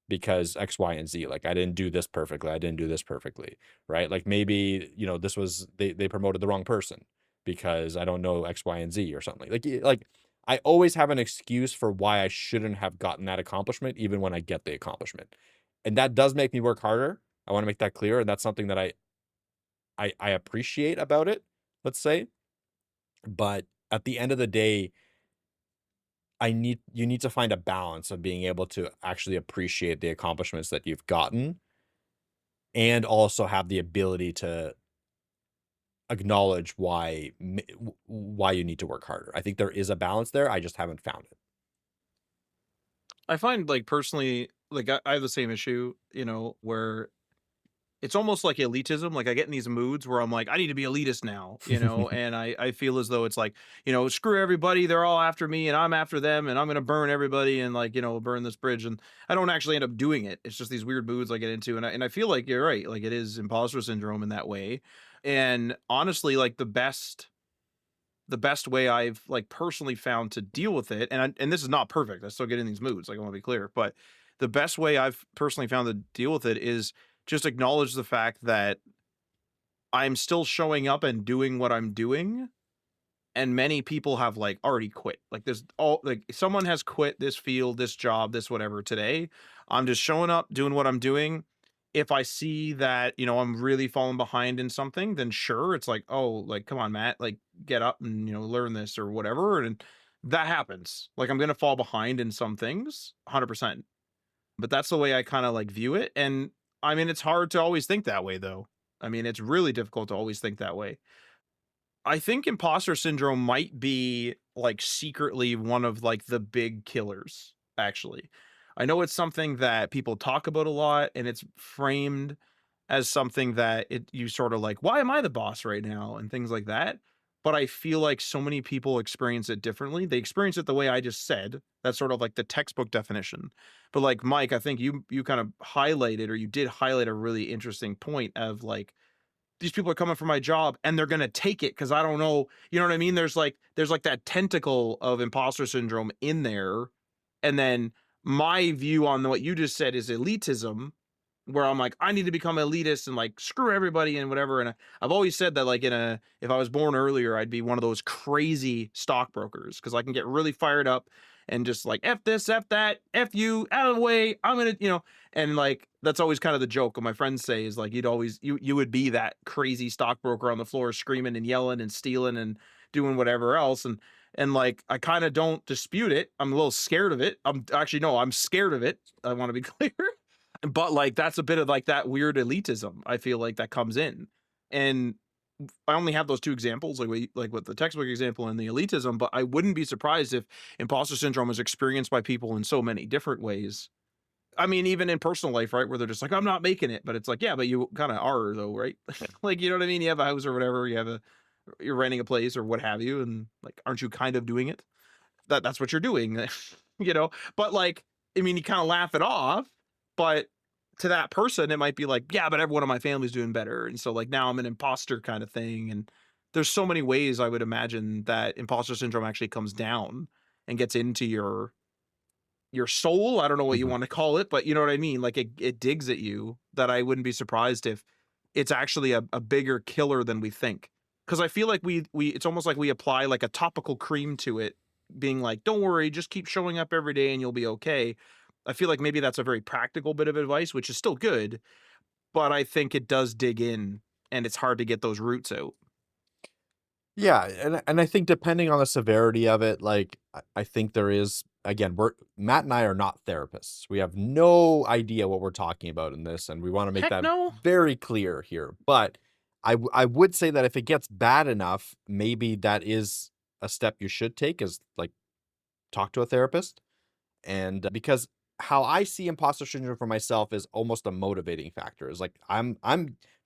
because X, Y, and Z. Like I didn't do this perfectly. I didn't do this perfectly, right? Like maybe, this was they promoted the wrong person because I don't know X, Y, and Z or something. Like I always have an excuse for why I shouldn't have gotten that accomplishment even when I get the accomplishment. And that does make me work harder. I want to make that clear and that's something that I appreciate about it, let's say. But at the end of the day, you need to find a balance of being able to actually appreciate the accomplishments that you've gotten and also have the ability to acknowledge why you need to work harder. I think there is a balance there. I just haven't found it. I find like personally, like I have the same issue, where it's almost like elitism. Like I get in these moods where I'm like, I need to be elitist now, and I feel as though it's like, screw everybody, they're all after me and I'm after them and I'm gonna burn everybody and like, burn this bridge. And I don't actually end up doing it. It's just these weird moods I get into. And I feel like you're right. Like it is imposter syndrome in that way. And honestly, like the best way I've like personally found to deal with it, and this is not perfect. I still get in these moods. Like I want to be clear, but the best way I've personally found to deal with it is just acknowledge the fact that I'm still showing up and doing what I'm doing, and many people have like already quit. Like there's all like someone has quit this field, this job, this whatever today. I'm just showing up, doing what I'm doing. If I see that, I'm really falling behind in something, then sure, it's like, oh, like, come on, Matt, like get up and, learn this or whatever. And that happens. Like I'm gonna fall behind in some things, 100%. But that's the way I kind of like view it. And I mean, it's hard to always think that way though. I mean, it's really difficult to always think that way. I think imposter syndrome might be like secretly one of like the big killers, actually. I know it's something that people talk about a lot and it's framed as something that you sort of like, why am I the boss right now? And things like that. But I feel like so many people experience it differently. They experience it the way I just said. That's sort of like the textbook definition. But like Mike, I think you kind of highlighted or you did highlight a really interesting point of like these people are coming for my job and they're going to take it because I don't know. You know what I mean? There's like that tentacle of imposter syndrome in there. And then my view on what you just said is elitism, where I'm like, I need to become elitist and like screw everybody and whatever. And I've always said that like if I was born earlier, I'd be one of those crazy stockbrokers because I can get really fired up and just like F this, F that, F you, out of the way. I'm gonna, and like that's always kind of the joke what my friends say is like you would be that crazy stockbroker on the floor screaming and yelling and stealing and doing whatever else. And like I kind of don't dispute it. I'm a little scared of it. I'm actually no, I'm scared of it. I want to be clear. But like that's a bit of like that weird elitism I feel like that comes in. And I only have those two examples, like with the textbook example and the elitism, but I wouldn't be surprised if imposter syndrome is experienced by people in so many different ways. I mean, even in personal life, right, where they're just like, I'm not making it, but it's like, yeah, but you kind of are though, right? Like, you know what I mean? You have a house or whatever, you're renting a place or what have you, and like, aren't you kind of doing it? That's what you're doing, But like, I mean, you kind of laugh it off, but to that person, it might be like, yeah, but everyone in my family's doing better, and so like now I'm an imposter kind of thing. And there's so many ways I would imagine that imposter syndrome actually comes down and gets into your soul. I don't know what you Mhm. want to call it, but you know what I mean. Like it digs at you. That I wouldn't be surprised if it's actually a bigger killer than we think. Because I feel like we it's almost like we apply like a topical cream to it, being like, don't worry, just keep showing up every day and you'll be okay. I feel like maybe that's a very practical bit of advice, which is still good, but I think it does dig in and it's hard to get those roots out. Yeah, and I think depending on the severity of it, like I think there is again, we're Matt and I are not therapists. We have no idea what we're talking about in this, and we want to make Heck that no. very clear here. But I would say that if it gets bad enough, maybe that is a step you should take is like talk to a therapist. And because how I see imposter syndrome for myself is almost a motivating factor. Is like I'm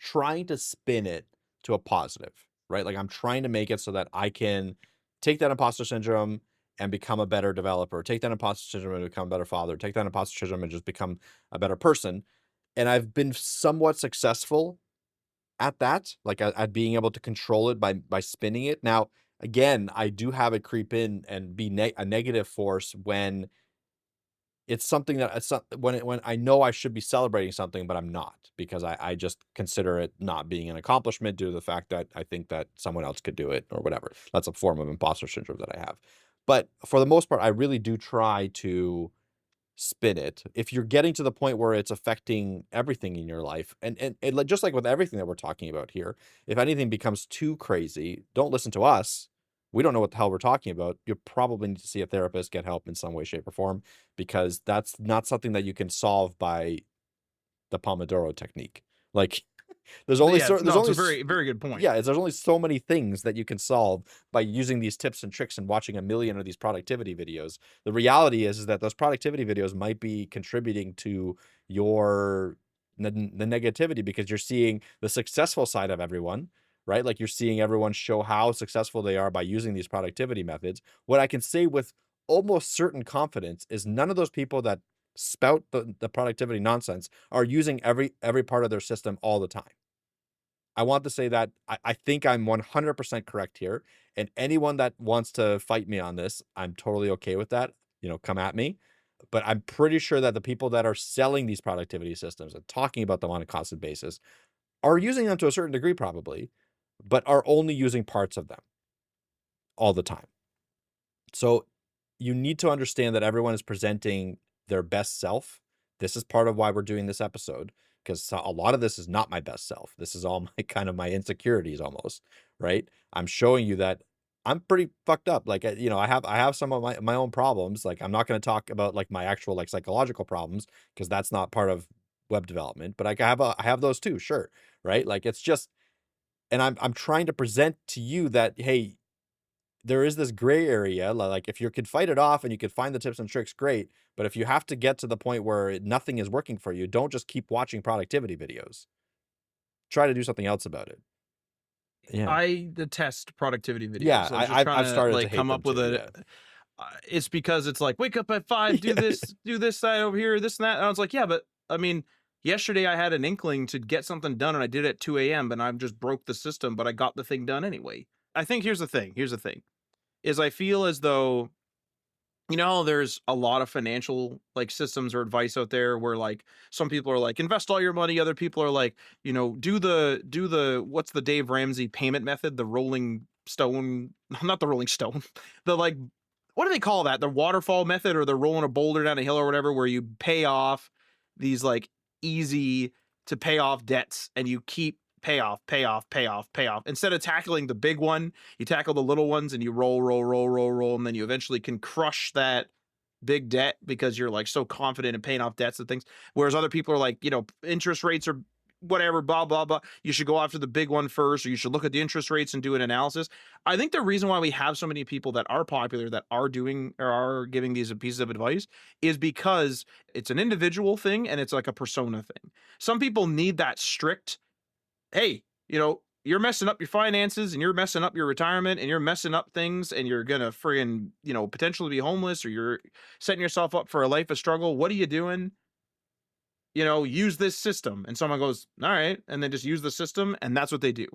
trying to spin it to a positive, right? Like I'm trying to make it so that I can take that imposter syndrome and become a better developer, take that imposter syndrome and become a better father, take that imposter syndrome and just become a better person. And I've been somewhat successful at that, like at being able to control it by spinning it. Now, again, I do have it creep in and be a negative force when it's something that when I know I should be celebrating something, but I'm not because I just consider it not being an accomplishment due to the fact that I think that someone else could do it or whatever. That's a form of imposter syndrome that I have. But for the most part, I really do try to spin it. If you're getting to the point where it's affecting everything in your life, and like just like with everything that we're talking about here, if anything becomes too crazy, don't listen to us. We don't know what the hell we're talking about. You probably need to see a therapist, get help in some way, shape, or form, because that's not something that you can solve by the Pomodoro technique. Like Yeah, there's it's only a very, very good point. yeah, there's only so many things that you can solve by using these tips and tricks and watching a million of these productivity videos. The reality is that those productivity videos might be contributing to your the negativity because you're seeing the successful side of everyone, right? Like you're seeing everyone show how successful they are by using these productivity methods. What I can say with almost certain confidence is none of those people that spout the productivity nonsense are using every part of their system all the time. I want to say that I think I'm 100% correct here, and anyone that wants to fight me on this, I'm totally okay with that. Come at me. But I'm pretty sure that the people that are selling these productivity systems and talking about them on a constant basis are using them to a certain degree, probably, but are only using parts of them all the time. So you need to understand that everyone is presenting their best self. This is part of why we're doing this episode because a lot of this is not my best self. This is all my kind of my insecurities almost, right? I'm showing you that I'm pretty fucked up. Like, I have some of my own problems. Like, I'm not going to talk about like my actual like psychological problems because that's not part of web development, but I have those too, sure, right? Like it's just and I'm trying to present to you that hey, there is this gray area, like, if you could fight it off and you could find the tips and tricks, great, but if you have to get to the point where nothing is working for you, don't just keep watching productivity videos. Try to do something else about it. Yeah. I detest productivity Yeah, videos. I was just trying I've to started to like hate come them up with too, a. yeah. It's because it's like wake up at 5, Yeah. do this, that over here, this and that. And I was like, yeah, but I mean, Yesterday I had an inkling to get something done and I did it at 2 a.m. and I just broke the system, but I got the thing done anyway. I think here's the thing is I feel as though there's a lot of financial like systems or advice out there where like some people are like invest all your money, other people are like, do the what's the Dave Ramsey payment method, the rolling stone, not the rolling stone, the like what do they call that? The waterfall method or the rolling a boulder down a hill or whatever where you pay off these like easy to pay off debts and you keep pay off, pay off, pay off, pay off. Instead of tackling the big one, you tackle the little ones and you roll, roll, roll, roll, roll, and then you eventually can crush that big debt because you're like so confident in paying off debts and things. Whereas other people are like, interest rates are whatever, blah, blah, blah. You should go after the big one first, or you should look at the interest rates and do an analysis. I think the reason why we have so many people that are popular that are doing or are giving these pieces of advice is because it's an individual thing and it's like a persona thing. Some people need that strict, hey, you're messing up your finances and you're messing up your retirement and you're messing up things and you're gonna friggin', potentially be homeless or you're setting yourself up for a life of struggle. What are you doing? Use this system. And someone goes, all right, and then just use the system, and that's what they do.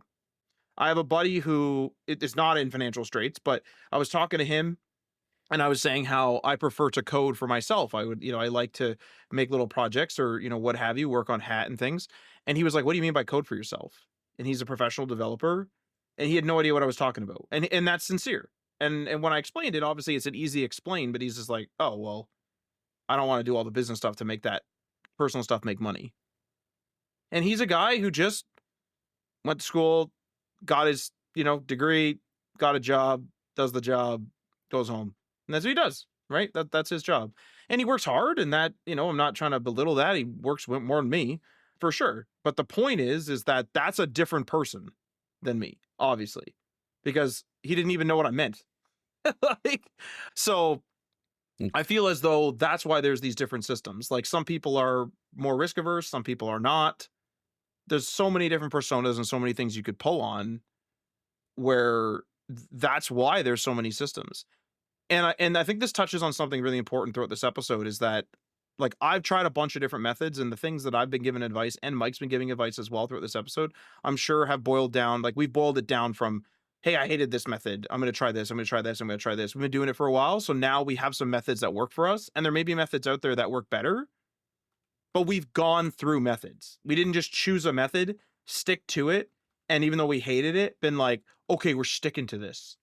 I have a buddy who is not in financial straits, but I was talking to him and I was saying how I prefer to code for myself. I would, I like to make little projects or, what have you, work on hat and things. And he was like, "What do you mean by code for yourself?" And he's a professional developer and he had no idea what I was talking about. And that's sincere. And when I explained it, obviously it's an easy explain, but he's just like, "Oh, well, I don't want to do all the business stuff to make that personal stuff make money." And he's a guy who just went to school, got his, degree, got a job, does the job, goes home. And that's what he does, right? That's his job. And he works hard and that, I'm not trying to belittle that. He works more than me for sure. But the point is that that's a different person than me, obviously, because he didn't even know what I meant. like, so Mm. I feel as though that's why there's these different systems. Like some people are more risk averse, some people are not. There's so many different personas and so many things you could pull on where that's why there's so many systems. And I think this touches on something really important throughout this episode is that like I've tried a bunch of different methods and the things that I've been given advice and Mike's been giving advice as well throughout this episode, I'm sure have boiled down like we've boiled it down from, hey, I hated this method. I'm going to try this. I'm going to try this. I'm going to try this. We've been doing it for a while. So now we have some methods that work for us and there may be methods out there that work better, but we've gone through methods. We didn't just choose a method, stick to it, and even though we hated it, been like, okay, we're sticking to this.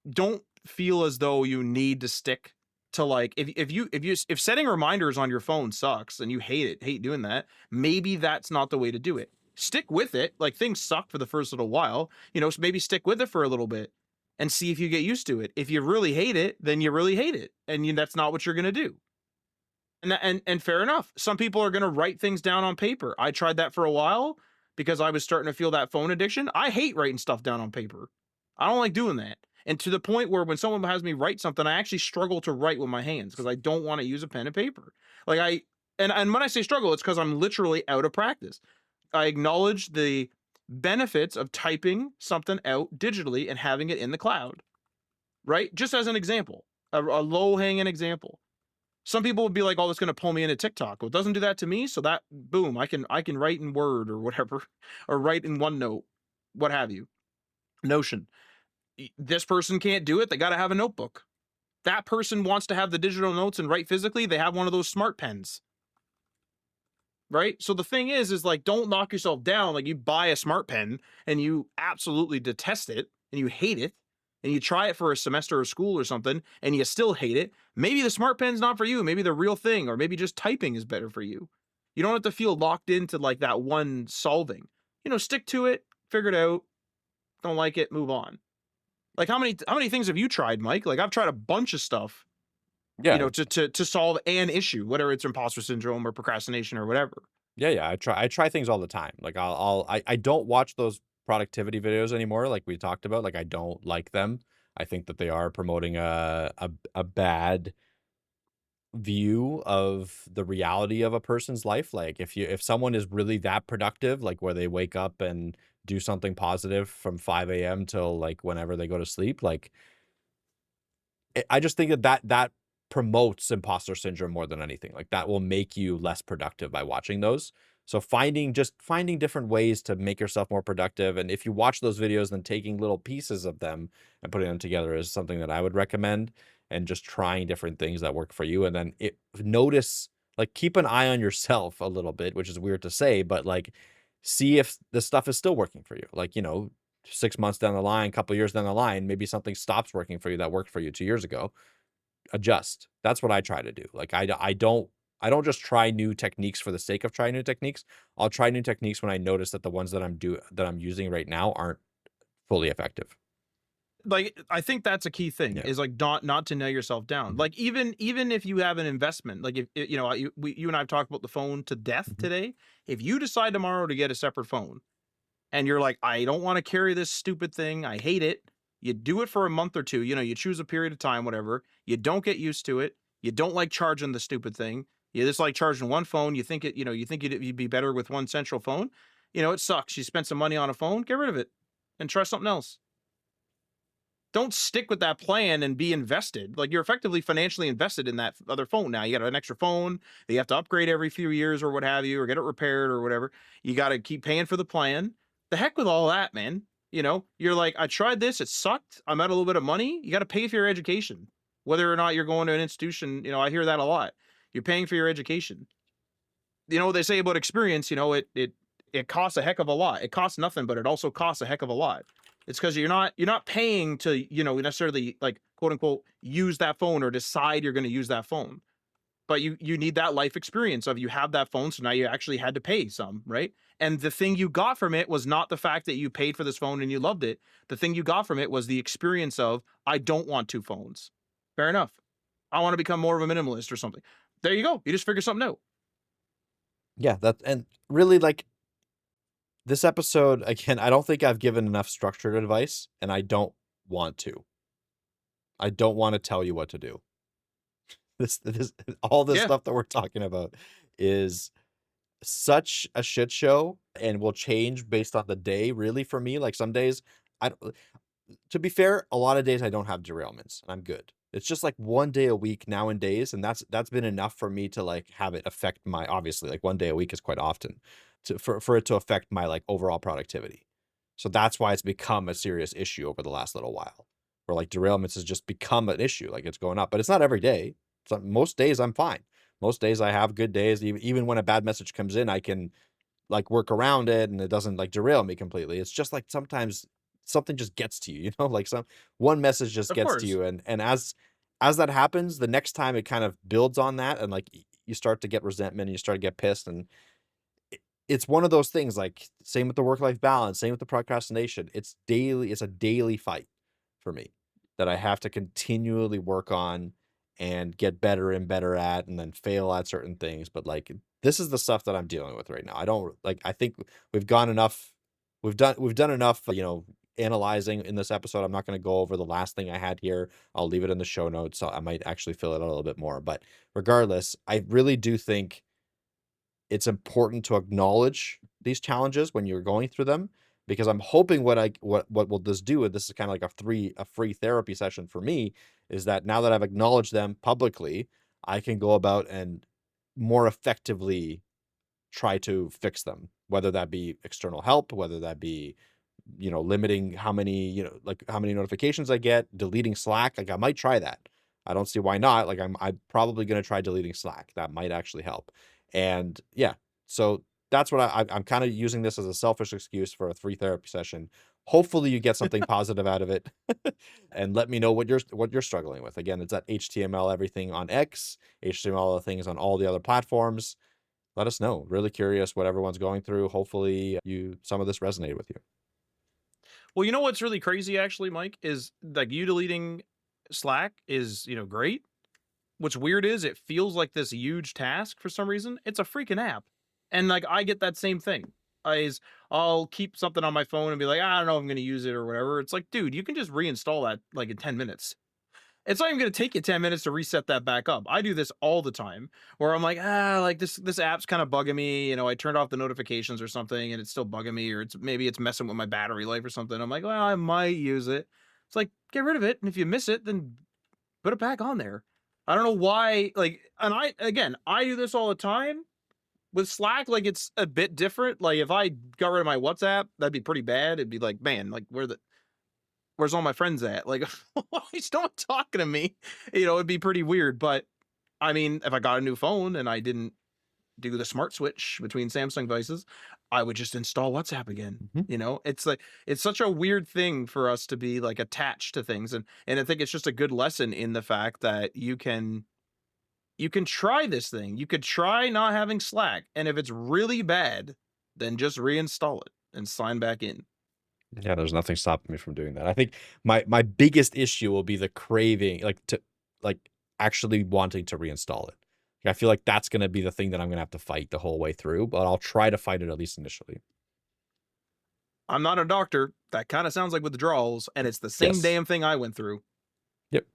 Don't feel as though you need to stick to like if setting reminders on your phone sucks and you hate doing that, maybe that's not the way to do it. Stick with it. Like things suck for the first little while, so maybe stick with it for a little bit and see if you get used to it. If you really hate it, then you really hate it, and that's not what you're gonna do. And fair enough. Some people are going to write things down on paper. I tried that for a while because I was starting to feel that phone addiction. I hate writing stuff down on paper. I don't like doing that. And to the point where when someone has me write something, I actually struggle to write with my hands because I don't want to use a pen and paper. Like and when I say struggle, it's because I'm literally out of practice. I acknowledge the benefits of typing something out digitally and having it in the cloud, right? Just as an example, a low hanging example. Some people would be like, "Oh, it's going to pull me into TikTok." Well, it doesn't do that to me. So that boom, I can write in Word or whatever, or write in OneNote, what have you, Notion. This person can't do it. They got to have a notebook. That person wants to have the digital notes and write physically. They have one of those smart pens, right? So the thing is like, don't knock yourself down. Like you buy a smart pen and you absolutely detest it and you hate it and you try it for a semester of school or something and you still hate it. Maybe the smart pen's not for you. Maybe the real thing, or maybe just typing is better for you. You don't have to feel locked into like that one solving, stick to it, figure it out. Don't like it, move on. Like how many things have you tried, Mike? Like I've tried a bunch of stuff, Yeah. to solve an issue, whether it's imposter syndrome or procrastination or whatever. Yeah. I try things all the time. Like I don't watch those productivity videos anymore. Like we talked about, like I don't like them. I think that they are promoting a bad view of the reality of a person's life. Like if someone is really that productive, like where they wake up and do something positive from 5 a.m. till like whenever they go to sleep, like I just think that promotes imposter syndrome more than anything. Like that will make you less productive by watching those. So finding different ways to make yourself more productive, and if you watch those videos, then taking little pieces of them and putting them together is something that I would recommend, and just trying different things that work for you, and then notice, like, keep an eye on yourself a little bit, which is weird to say, but, like, see if the stuff is still working for you. Like, 6 months down the line, couple years down the line, maybe something stops working for you that worked for you 2 years ago. Adjust. That's what I try to do. Like, I don't just try new techniques for the sake of trying new techniques. I'll try new techniques when I notice that the ones that I'm using right now aren't fully effective. Like, I think that's a key thing, Yeah. is like not to nail yourself down. Mhm. Like, even if you have an investment, like, if you and I've talked about the phone to death Mhm. today. If you decide tomorrow to get a separate phone, and you're like, I don't want to carry this stupid thing, I hate it. You do it for a month or two, you choose a period of time, whatever. You don't get used to it. You don't like charging the stupid thing. You just like charging one phone. You think you'd be better with one central phone. It sucks. You spent some money on a phone, get rid of it and try something else. Don't stick with that plan and be invested. Like, you're effectively financially invested in that other phone now. You got an extra phone that you have to upgrade every few years or what have you, or get it repaired or whatever. You got to keep paying for the plan. The heck with all that, man. You're like, I tried this, it sucked. I'm out a little bit of money. You got to pay for your education, whether or not you're going to an institution. I hear that a lot. You're paying for your education. What they say about experience, it costs a heck of a lot. It costs nothing, but it also costs a heck of a lot. It's because you're not paying to, necessarily, like, quote unquote, use that phone or decide you're going to use that phone. But you need that life experience of, you have that phone, so now you actually had to pay some, right? And the thing you got from it was not the fact that you paid for this phone and you loved it. The thing you got from it was the experience of, I don't want two phones. Fair enough. I want to become more of a minimalist or something. There you go. You just figure something out. Yeah, and really, like, this episode, again, I don't think I've given enough structured advice, and I don't want to. I don't want to tell you what to do. This all this Yeah, stuff that we're talking about is such a shit show and will change based on the day, really, for me. Like, some days I don't to be fair, a lot of days I don't have derailments, and I'm good. It's just, like, 1 day a week nowadays, and that's been enough for me to, like, have it affect my, obviously, like, 1 day a week is quite often, for it to affect my, like, overall productivity. So that's why it's become a serious issue over the last little while, where, like, derailments has just become an issue, like, it's going up, but it's not every day. So most days I'm fine. Most days I have good days. Even when a bad message comes in, I can, like, work around it and it doesn't, like, derail me completely. It's just, like, sometimes something just gets to you, like, some one message just of gets to course. you, and as that happens, the next time it kind of builds on that, and, like, you start to get resentment and you start to get pissed, and it's one of those things, like, same with the work-life balance, same with the procrastination. It's a daily fight for me that I have to continually work on and get better and better at, and then fail at certain things, but, like, this is the stuff that I'm dealing with right now. I don't, like, I think we've gone enough we've done enough, analyzing in this episode. I'm not gonna go over the last thing I had here. I'll leave it in the show notes, so I might actually fill it out a little bit more, but regardless, I really do think it's important to acknowledge these challenges when you're going through them, because I'm hoping what will this do, and this is kind of like a free therapy session for me, is that now that I've acknowledged them publicly, I can go about and more effectively try to fix them, whether that be external help, whether that be, limiting how many, like, how many notifications I get, deleting Slack. Like, I might try that. I don't see why not. Like, I'm probably going to try deleting Slack. That might actually help. And yeah, so that's what I'm kind of using this as a selfish excuse for a free therapy session. Hopefully you get something positive out of it, and let me know what you're struggling with. Again, it's at HTML everything on X, HTML things on all the other platforms. Let us know. Really curious what everyone's going through. Hopefully you some of this resonated with you. Well, you know what's really crazy, actually, Mike, is like, you deleting Slack is, great. What's weird is, it feels like this huge task for some reason. It's a freaking app. And, like, I get that same thing. I'll keep something on my phone and be like, I don't know if I'm going to use it or whatever. It's like, dude, you can just reinstall that, like, in 10 minutes. It's not even going to take you 10 minutes to reset that back up. I do this all the time, where I'm like, like, this app's kind of bugging me. I turned off the notifications or something and it's still bugging me, or maybe it's messing with my battery life or something. I'm like, well, I might use it. It's like, get rid of it. And if you miss it, then put it back on there. I don't know why. Like, and I do this all the time. with Slack, like, it's a bit different. Like, if I got rid of my WhatsApp, that'd be pretty bad. It'd be like, man, like, where's all my friends at? Like, why is no one talking to me? It'd be pretty weird. But I mean, if I got a new phone and I didn't do the smart switch between Samsung devices, I would just install WhatsApp again. Mhm. It's like, it's such a weird thing for us to be like attached to things. And I think it's just a good lesson in the fact that you can try this thing. You could try not having Slack. And if it's really bad, then just reinstall it and sign back in. Yeah, there's nothing stopping me from doing that. I think my biggest issue will be the craving, like actually wanting to reinstall it. I feel like that's gonna be the thing that I'm gonna have to fight the whole way through, but I'll try to fight it at least initially. I'm not a doctor. That kind of sounds like withdrawals, and it's the same Yes. damn thing I went through. Yep.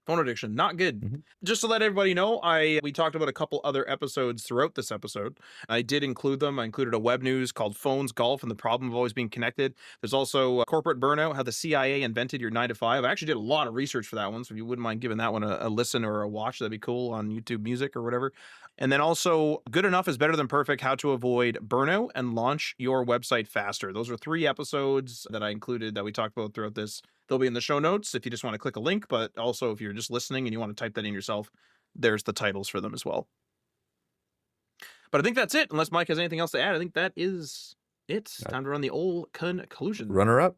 Phone addiction, not good. Mhm. Just to let everybody know, we talked about a couple other episodes throughout this episode. I did include them. I included a web news called Phones, Golf, and the Problem of Always Being Connected. There's also Corporate Burnout, How the CIA Invented Your 9 to 5. I actually did a lot of research for that one, so if you wouldn't mind giving that one a listen or a watch, that'd be cool on YouTube Music or whatever. And then also, Good Enough is Better Than Perfect, How to Avoid Burnout and Launch Your Website Faster. Those are 3 episodes that I included that we talked about throughout this. They'll be in the show notes if you just want to click a link, but also if you're just listening and you want to type that in yourself, there's the titles for them as well. But I think that's it. Unless Mike has anything else to add, I think that is it. Time to run the old conclusion. Runner up.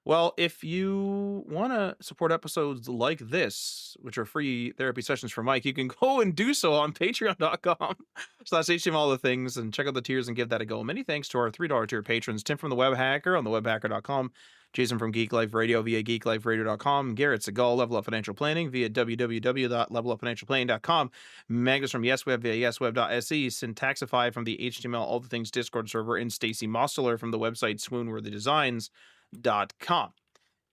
Well, if you want to support episodes like this, which are free therapy sessions for Mike, you can go and do so on patreon.com/HTML all the things and check out the tiers and give that a go. Many thanks to our $3 tier patrons, Tim from the Web Hacker on thewebhacker.com, Jason from Geek Life Radio via geekliferadio.com, Garrett Segal, Level Up Financial Planning via www.levelupfinancialplanning.com, Magnus from YesWeb via yesweb.se, Syntaxify from the HTML All the Things Discord server, and Stacy Mosteler from the website swoonworthydesigns.com.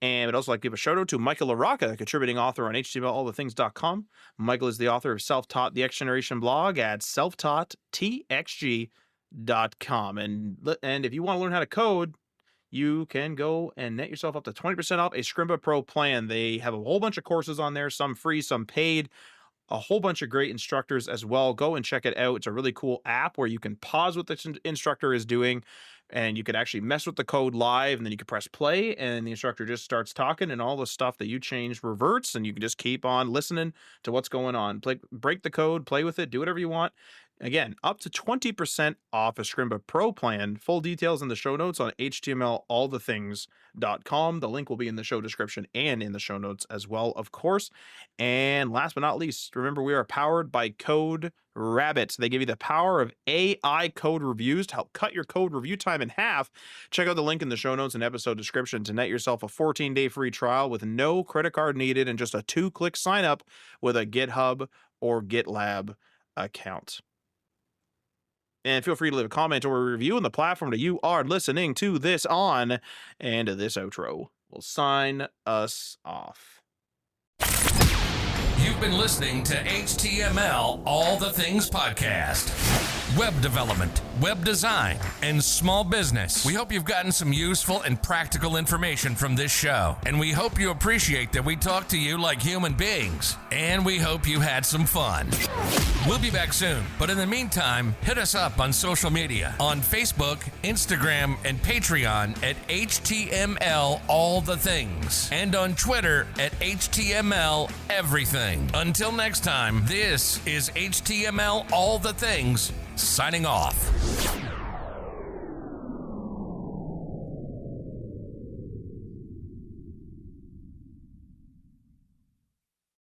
And I'd also like to give a shout out to Michael LaRocca, contributing author on htmlallthethings.com. Michael is the author of Self-Taught the X Generation blog at selftaughttxg.com. And if you want to learn how to code, you can go and net yourself up to 20% off a Scrimba Pro plan. They have a whole bunch of courses on there, some free, some paid, a whole bunch of great instructors as well. Go and check it out. It's a really cool app where you can pause what the instructor is doing, and you could actually mess with the code live, and then you can press play and the instructor just starts talking, and all the stuff that you changed reverts, and you can just keep on listening to what's going on. Break the code, play with it, do whatever you want. Again, up to 20% off a Scrimba Pro plan. Full details in the show notes on htmlallthethings.com. The link will be in the show description and in the show notes as well, of course. And last but not least, remember we are powered by Code Rabbit. They give you the power of AI code reviews to help cut your code review time in half. Check out the link in the show notes and episode description to net yourself a 14-day free trial with no credit card needed and just a 2-click sign up with a GitHub or GitLab account. And feel free to leave a comment or a review on the platform that you are listening to this on. And this outro will sign us off. You've been listening to HTML All the Things Podcast. Web development, web design, and small business. We hope you've gotten some useful and practical information from this show. And we hope you appreciate that we talk to you like human beings. And we hope you had some fun. We'll be back soon. But in the meantime, hit us up on social media on Facebook, Instagram, and Patreon at HTML All the Things. And on Twitter at HTML Everything. Until next time, this is HTML All the Things, signing off.